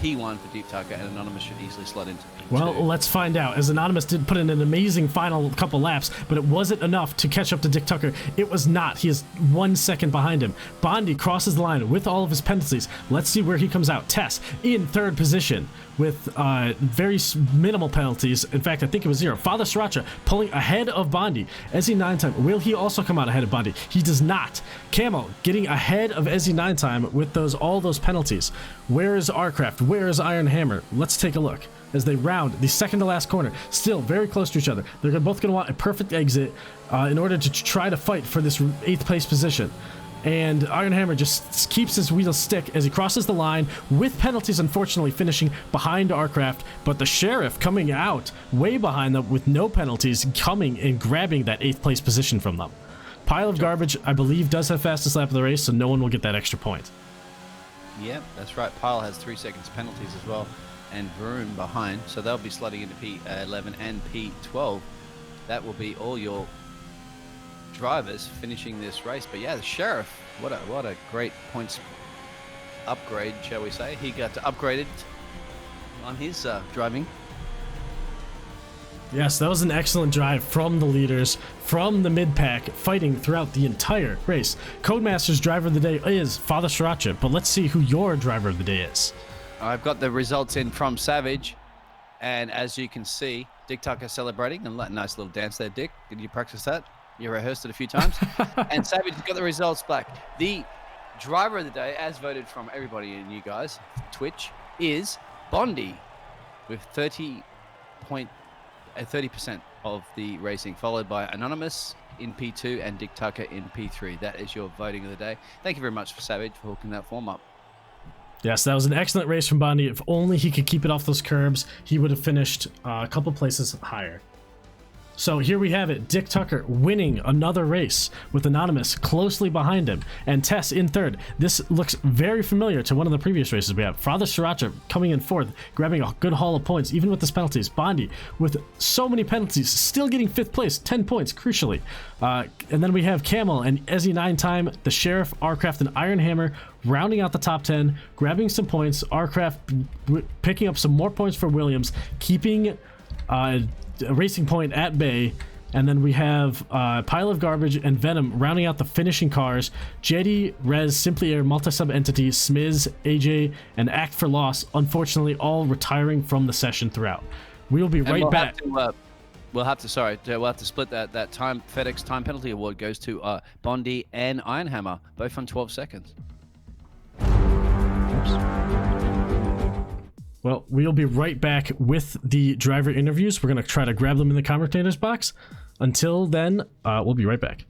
Speaker 3: P1 for Deep Tucker, and Anonymous should easily slot into P2.
Speaker 1: Well, let's find out, as Anonymous did put in an amazing final couple laps, but it wasn't enough to catch up to Dick Tucker. It was not. He is 1 second behind him. Bondi crosses the line with all of his penalties. Let's see where he comes out. Tess in third position with very minimal penalties. In fact, I think it was 0. Father Sriracha pulling ahead of Bondi. Ezzy 9-time, will he also come out ahead of Bondi? He does not. Camo getting ahead of Ezzy 9-time with all those penalties. Where is Arcraft? Where is Iron Hammer? Let's take a look as they round the second to last corner. Still very close to each other. They're both going to want a perfect exit in order to try to fight for this 8th place position. And Iron Hammer just keeps his wheels stick as he crosses the line with penalties, unfortunately finishing behind Arcraft. But the Sheriff coming out way behind them with no penalties, coming and grabbing that 8th place position from them. Pile of Garbage, I believe, does have fastest lap of the race, so no one will get that extra point.
Speaker 3: Yep, that's right. Pile has 3 seconds penalties as well, and Vroom behind, so they'll be slotting into P11 and P12. That will be all your drivers finishing this race. But yeah, the Sheriff, what a great points upgrade, shall we say. He got upgraded on his driving.
Speaker 1: Yes, that was an excellent drive from the leaders, from the mid-pack, fighting throughout the entire race. Codemaster's driver of the day is Father Sriracha, but let's see who your driver of the day is.
Speaker 3: I've got the results in from Savage, and as you can see, Dick Tucker celebrating, and a nice little dance there, Dick. Did you practice that? You rehearsed it a few times. And Savage has got the results back. The driver of the day, as voted from everybody and you guys, Twitch, is Bondi with 30% of the racing, followed by Anonymous in P2 and Dick Tucker in P3. That is your voting of the day. Thank you very much for Savage for hooking that form up.
Speaker 1: Yes, that was an excellent race from Bondi. If only he could keep it off those curbs, he would have finished a couple places higher. So here we have it, Dick Tucker winning another race with Anonymous closely behind him, and Tess in third. This looks very familiar to one of the previous races we have. Father Sriracha coming in fourth, grabbing a good haul of points, even with his penalties. Bondi, with so many penalties, still getting 5th place, 10 points, crucially. And then we have Camel and Ezzy 9-time, the Sheriff, Arcraft, and Iron Hammer rounding out the top 10, grabbing some points. Arcraft picking up some more points for Williams, keeping a Racing Point at bay. And then we have Pile of Garbage and Venom rounding out the finishing cars. Jetty, Rez, Simply Air, Multi-Sub Entity, Smiz, AJ, and Act for Loss, unfortunately all retiring from the session throughout. We'll be right back.
Speaker 3: We'll have to split that time. FedEx time penalty award goes to Bondi and Iron Hammer, both on 12 seconds.
Speaker 1: Well, we'll be right back with the driver interviews. We're going to try to grab them in the commentators box. Until then, we'll be right back.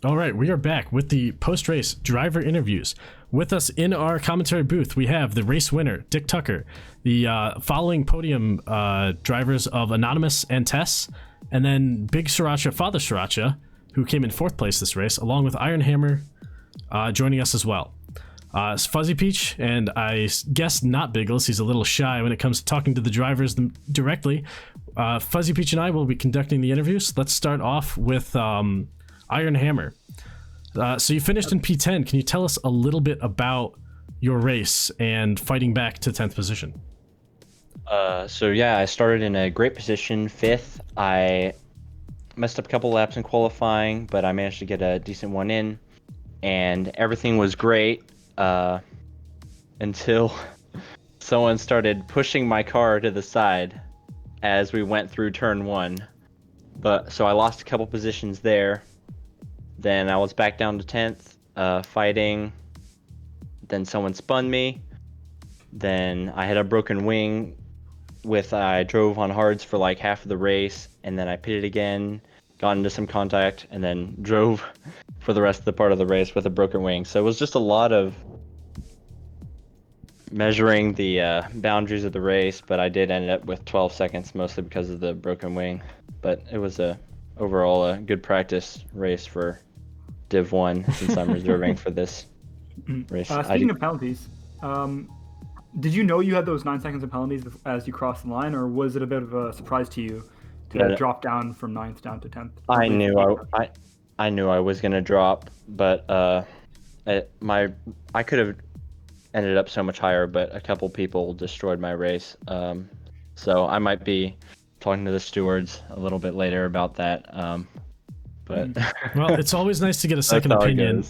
Speaker 1: All right, we are back with the post-race driver interviews. With us in our commentary booth, we have the race winner, Dick Tucker, the following podium drivers of Anonymous and Tess, and then Big Sriracha, Father Sriracha, who came in 4th place this race, along with Iron Hammer joining us as well. It's Fuzzy Peach, and I guess not Biggles. He's a little shy when it comes to talking to the drivers directly. Fuzzy Peach and I will be conducting the interviews. Let's start off with Iron Hammer. So you finished in P10. Can you tell us a little bit about your race and fighting back to 10th position?
Speaker 4: So yeah, I started in a great position, 5th. I messed up a couple laps in qualifying, but I managed to get a decent one in, and everything was great until someone started pushing my car to the side as we went through turn 1. So I lost a couple positions there. Then I was back down to 10th, fighting. Then someone spun me. Then I had a broken wing I drove on hards for like half of the race, and then I pitted again, got into some contact, and then drove for the rest of the part of the race with a broken wing. So it was just a lot of measuring the boundaries of the race, but I did end up with 12 seconds, mostly because of the broken wing. But it was overall a good practice race for Div 1, since I'm reserving for this race.
Speaker 2: Speaking of penalties, did you know you had those 9 seconds of penalties as you crossed the line, or was it a bit of a surprise to you to drop down from 9th down to 10th?
Speaker 4: I knew I was gonna drop, but I could have ended up so much higher, but a couple people destroyed my race. So I might be talking to the stewards a little bit later about that. But
Speaker 1: well, it's always nice to get a second opinion.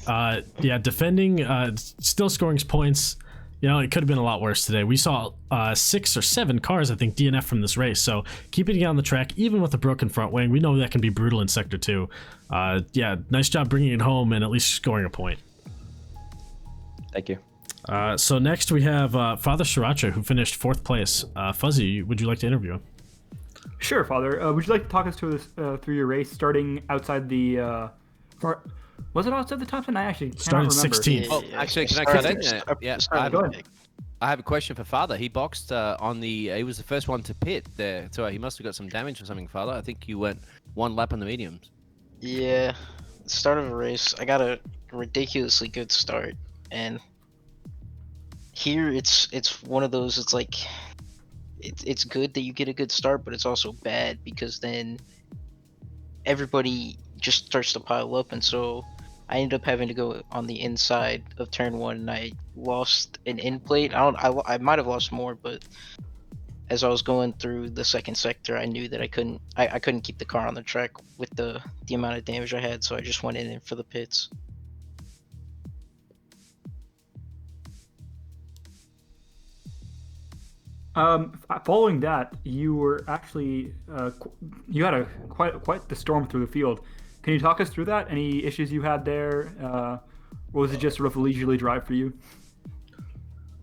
Speaker 1: Yeah, defending, still scoring points. You know, it could have been a lot worse today. We saw 6 or 7 cars, I think, DNF from this race. So keeping it on the track, even with a broken front wing, we know that can be brutal in Sector 2. Yeah, nice job bringing it home and at least scoring a point.
Speaker 4: Thank you.
Speaker 1: So next we have Father Sriracha, who finished 4th place. Fuzzy, would you like to interview him?
Speaker 2: Sure, Father. Would you like to talk us through your race, starting outside the... Was it outside the top 10? I actually cannot remember.
Speaker 1: 16th.
Speaker 3: Oh, actually, can I cut in? Yeah,
Speaker 2: Go ahead.
Speaker 3: I have a question for Father. He boxed on the... He was the first one to pit there, so he must have got some damage or something, Father. I think you went 1 lap on the mediums.
Speaker 5: Yeah, start of a race, I got a ridiculously good start, and here it's one of those. It's like it's good that you get a good start, but it's also bad because then everybody just starts to pile up, and so I ended up having to go on the inside of turn 1, and I lost an in plate. I might have lost more, but as I was going through the second sector, I knew that I couldn't keep the car on the track with the amount of damage I had, so I just went in for the pits.
Speaker 2: Following that, you were actually you had quite the storm through the field. Can you talk us through that? Any issues you had there, or was it just sort of a leisurely drive for you?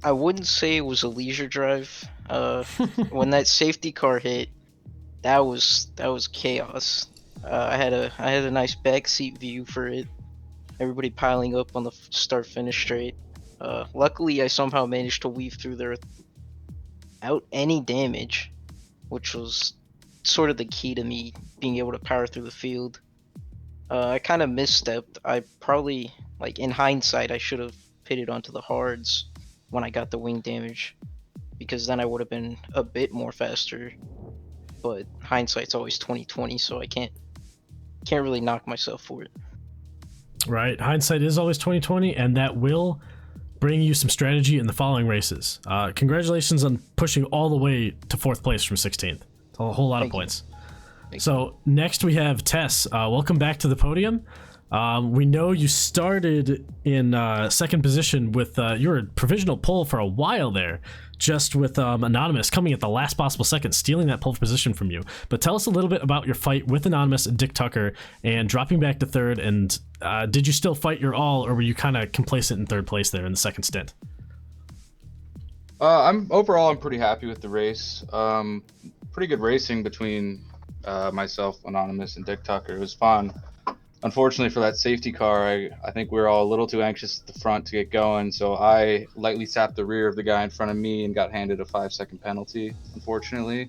Speaker 5: I wouldn't say it was a leisure drive. When that safety car hit, that was chaos. I had a nice backseat view for it. Everybody piling up on the start finish straight. Luckily, I somehow managed to weave through there without any damage, which was sort of the key to me being able to power through the field. I kind of misstepped. I probably, like, in hindsight, I should have pitted onto the hards when I got the wing damage, because then I would have been a bit more faster. But hindsight's always 20/20, so I can't really knock myself for it.
Speaker 1: Right, hindsight is always 20/20, and that will bring you some strategy in the following races. Congratulations on pushing all the way to 4th place from 16th. It's a whole lot of points. So next we have Tess. Welcome back to the podium. We know you started in 2nd position with your provisional pole for a while there, just with Anonymous coming at the last possible second, stealing that pole position from you. But tell us a little bit about your fight with Anonymous and Dick Tucker and dropping back to 3rd. And did you still fight your all, or were you kind of complacent in 3rd place there in the 2nd stint?
Speaker 6: I'm pretty happy with the race. pretty good racing between myself, Anonymous, and Dick Tucker. It was fun. Unfortunately for that safety car, I think we were all a little too anxious at the front to get going, so I lightly tapped the rear of the guy in front of me and got handed a 5-second penalty, unfortunately.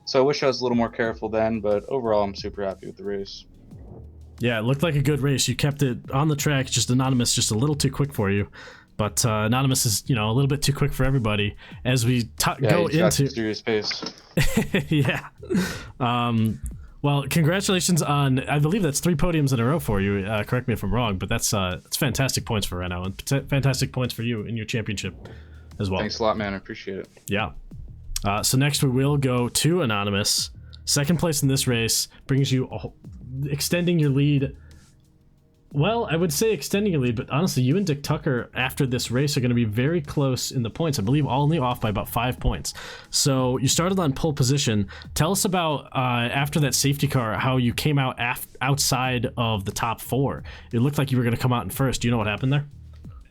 Speaker 6: So I wish I was a little more careful then, but overall I'm super happy with the race.
Speaker 1: Yeah, it looked like a good race. You kept it on the track, just Anonymous just a little too quick for you. But Anonymous is, a little bit too quick for everybody. As we go
Speaker 6: he's got
Speaker 1: into
Speaker 6: serious pace.
Speaker 1: yeah. Well, congratulations on, I believe that's 3 podiums in a row for you. Correct me if I'm wrong, but that's fantastic points for Renault and fantastic points for you in your championship as well.
Speaker 6: Thanks a lot, man. I appreciate it.
Speaker 1: Yeah. So next we will go to Anonymous. Second place in this race brings you extending your lead. Well, I would say extending your lead, but honestly, you and Dick Tucker after this race are going to be very close in the points. I believe only off by about 5 points. So you started on pole position. Tell us about after that safety car, how you came out outside of the top 4. It looked like you were going to come out in first. Do you know what happened there?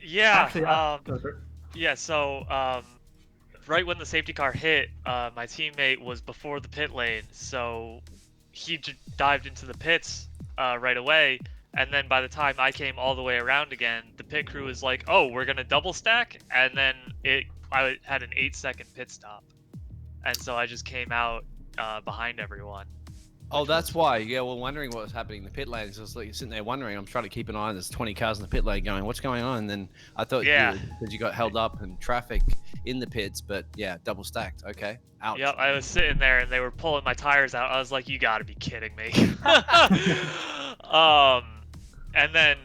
Speaker 7: Yeah.
Speaker 2: Actually,
Speaker 7: So right when the safety car hit, my teammate was before the pit lane, so he dived into the pits right away. And then by the time I came all the way around again, the pit crew was like, "Oh, we're gonna double stack," and then I had an 8-second pit stop, and so I just came out behind everyone.
Speaker 3: Oh, that's why. Yeah, we're wondering what was happening in the pit lane. So it's like you're sitting there wondering. I'm trying to keep an eye on. There's 20 cars in the pit lane going, what's going on? And then I thought, because you got held up in traffic in the pits, but yeah, double stacked. Okay. Ouch.
Speaker 7: Yep, I was sitting there and they were pulling my tires out. I was like, you gotta be kidding me. And then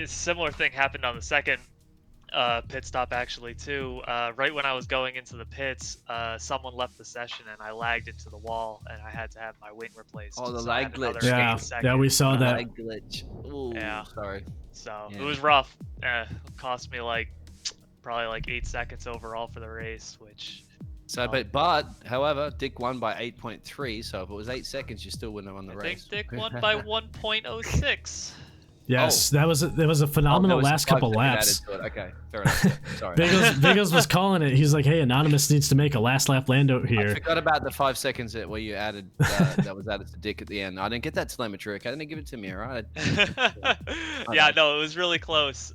Speaker 7: similar thing happened on the second pit stop actually too. Right when I was going into the pits, someone left the session and I lagged into the wall and I had to have my wing replaced.
Speaker 3: Oh, the
Speaker 7: so I
Speaker 3: lag
Speaker 7: had another
Speaker 3: glitch.
Speaker 7: 8
Speaker 1: Yeah, we saw that.
Speaker 3: Lag glitch. Ooh,
Speaker 7: Yeah.
Speaker 3: Sorry.
Speaker 7: So
Speaker 3: Yeah.
Speaker 7: it was rough. It cost me probably 8 seconds overall for the race, which.
Speaker 3: So, but however, Dick won by 8.3. So if it was 8 seconds, you still wouldn't have won the
Speaker 7: I
Speaker 3: race.
Speaker 7: think Dick won by 1.06.
Speaker 1: Yes, that was a phenomenal
Speaker 3: there was
Speaker 1: last
Speaker 3: 5
Speaker 1: couple
Speaker 3: seconds
Speaker 1: laps.
Speaker 3: added to it. Okay, fair enough. Sorry.
Speaker 1: Biggles was calling it. He's like, "Hey, Anonymous needs to make a last lap Lando
Speaker 3: I
Speaker 1: here."
Speaker 3: forgot about the 5 seconds where you added that was added to Dick at the end. I didn't get that telemetry. Okay, I didn't give it to me. All right.
Speaker 7: Yeah, no, it was really close.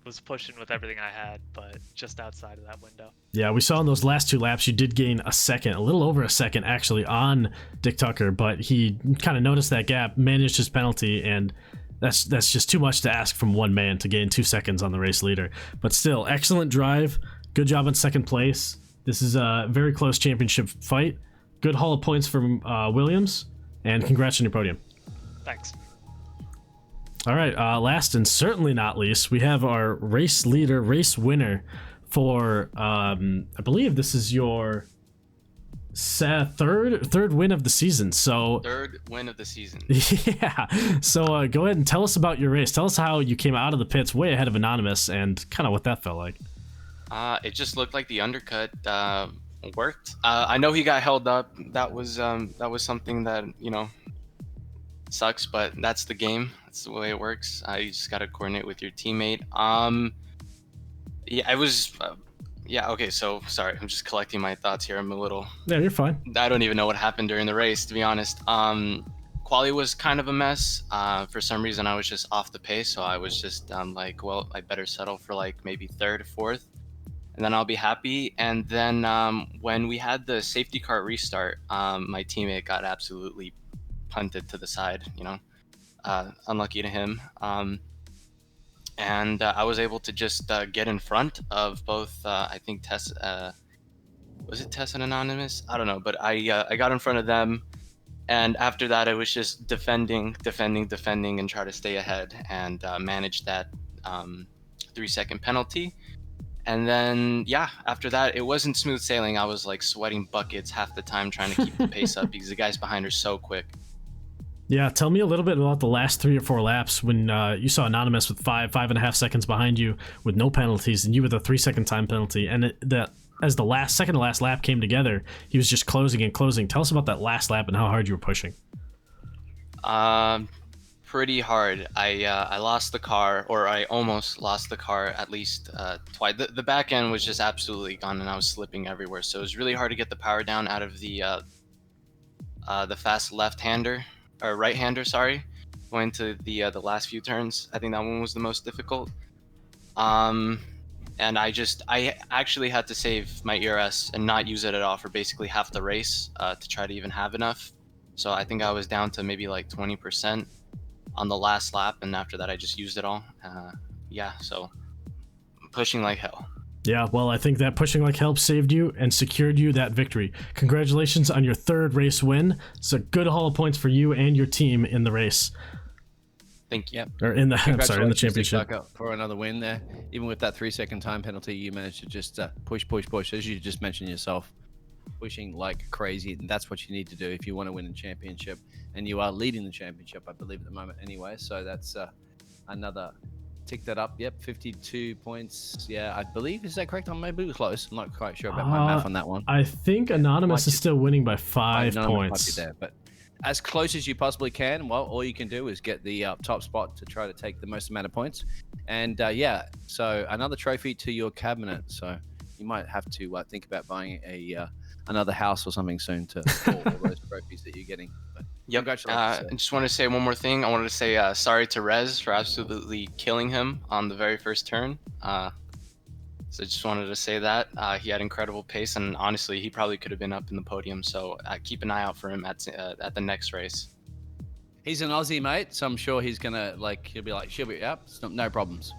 Speaker 7: Was pushing with everything I had, but just outside of that window.
Speaker 1: Yeah, we saw in those last 2 laps you did gain a little over a second actually on Dick Tucker, but he kind of noticed that gap, managed his penalty, and that's just too much to ask from one man to gain 2 seconds on the race leader. But still, excellent drive. Good job in second place. This is a very close championship fight. Good haul of points from Williams, and congrats on your podium.
Speaker 7: Thanks.
Speaker 1: All right, last and certainly not least, we have our race leader, race winner for, I believe this is your third win of the season. So
Speaker 8: Third win of the season.
Speaker 1: yeah. So go ahead and tell us about your race. Tell us how you came out of the pits way ahead of Anonymous and kind of what that felt like.
Speaker 8: It just looked like the undercut worked. I know he got held up. That was something that sucks, but that's the game. That's the way it works. You just gotta coordinate with your teammate. Yeah, it was. Yeah. Okay. So sorry, I'm just collecting my thoughts here. I'm a little.
Speaker 1: Yeah, you're fine.
Speaker 8: I don't even know what happened during the race, to be honest. Quali was kind of a mess. For some reason, I was just off the pace, so I was just like, well, I better settle for maybe third or fourth, and then I'll be happy. And then when we had the safety car restart, my teammate got absolutely punted to the side. Unlucky to him. And I was able to just get in front of both. I think Tess. Was it Tess and Anonymous? I don't know, but I got in front of them, and after that, I was just defending, and try to stay ahead and manage that 3-second penalty. And then after that, it wasn't smooth sailing. I was sweating buckets half the time trying to keep the pace up because the guys behind are so quick.
Speaker 1: Yeah, tell me a little bit about the last 3 or 4 laps when you saw Anonymous with 5.5 seconds behind you with no penalties, and you with a 3-second time penalty. And as the second to last lap came together, he was just closing and closing. Tell us about that last lap and how hard you were pushing.
Speaker 8: pretty hard. I lost the car, or I almost lost the car at least twice. The back end was just absolutely gone, and I was slipping everywhere. So it was really hard to get the power down out of the fast left-hander or right-hander. Sorry, going to the last few turns. I think that one was the most difficult. And I actually had to save my ERS and not use it at all for basically half the race to try to even have enough. So I think I was down to maybe like 20% on the last lap, and after that I just used it all. Yeah, so I'm pushing like hell.
Speaker 1: Yeah, well, I think that pushing like hell saved you and secured you that victory. Congratulations on your 3rd race win. It's a good haul of points for you and your team in the race.
Speaker 8: Thank you.
Speaker 1: Or in the, I'm sorry, in the championship.
Speaker 3: For another win there. Even with that 3-second time penalty, you managed to just push, as you just mentioned yourself. Pushing like crazy, and that's what you need to do if you want to win a championship. And you are leading the championship, I believe, at the moment anyway. So that's another tick that up. Yep, 52 points. Yeah, I believe. Is that correct? I maybe close. I'm not quite sure about my math on that one.
Speaker 1: I think Anonymous is still winning by 5 points.
Speaker 3: Might be there, but as close as you possibly can. Well, all you can do is get the top spot to try to take the most amount of points. And yeah, so another trophy to your cabinet. So you might have to think about buying another house or something soon to store all those trophies that you're getting. But
Speaker 8: yep. I just want to say one more thing. I wanted to say sorry to Rez for absolutely killing him on the very first turn. So I just wanted to say that. He had incredible pace, and honestly, he probably could have been up in the podium. So keep an eye out for him at the next race.
Speaker 3: He's an Aussie, mate, so I'm sure he's gonna he'll be like, she'll be up, no problems.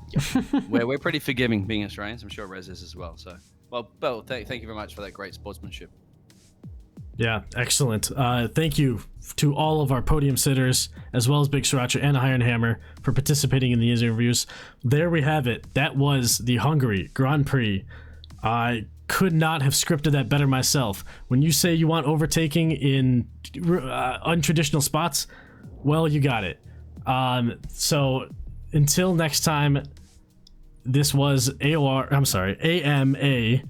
Speaker 3: Yep. we're pretty forgiving being Australians. I'm sure Rez is as well. So, well, Bill, thank you very much for that great sportsmanship.
Speaker 1: Yeah, excellent. Thank you to all of our podium sitters, as well as Big Sriracha and Iron Hammer, for participating in these interviews. There we have it. That was the Hungary Grand Prix. I could not have scripted that better myself. When you say you want overtaking in untraditional spots, well, you got it. So until next time, this was AMA, Alliant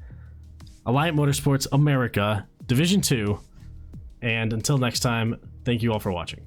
Speaker 1: Motorsports America, Division 2, and until next time, thank you all for watching.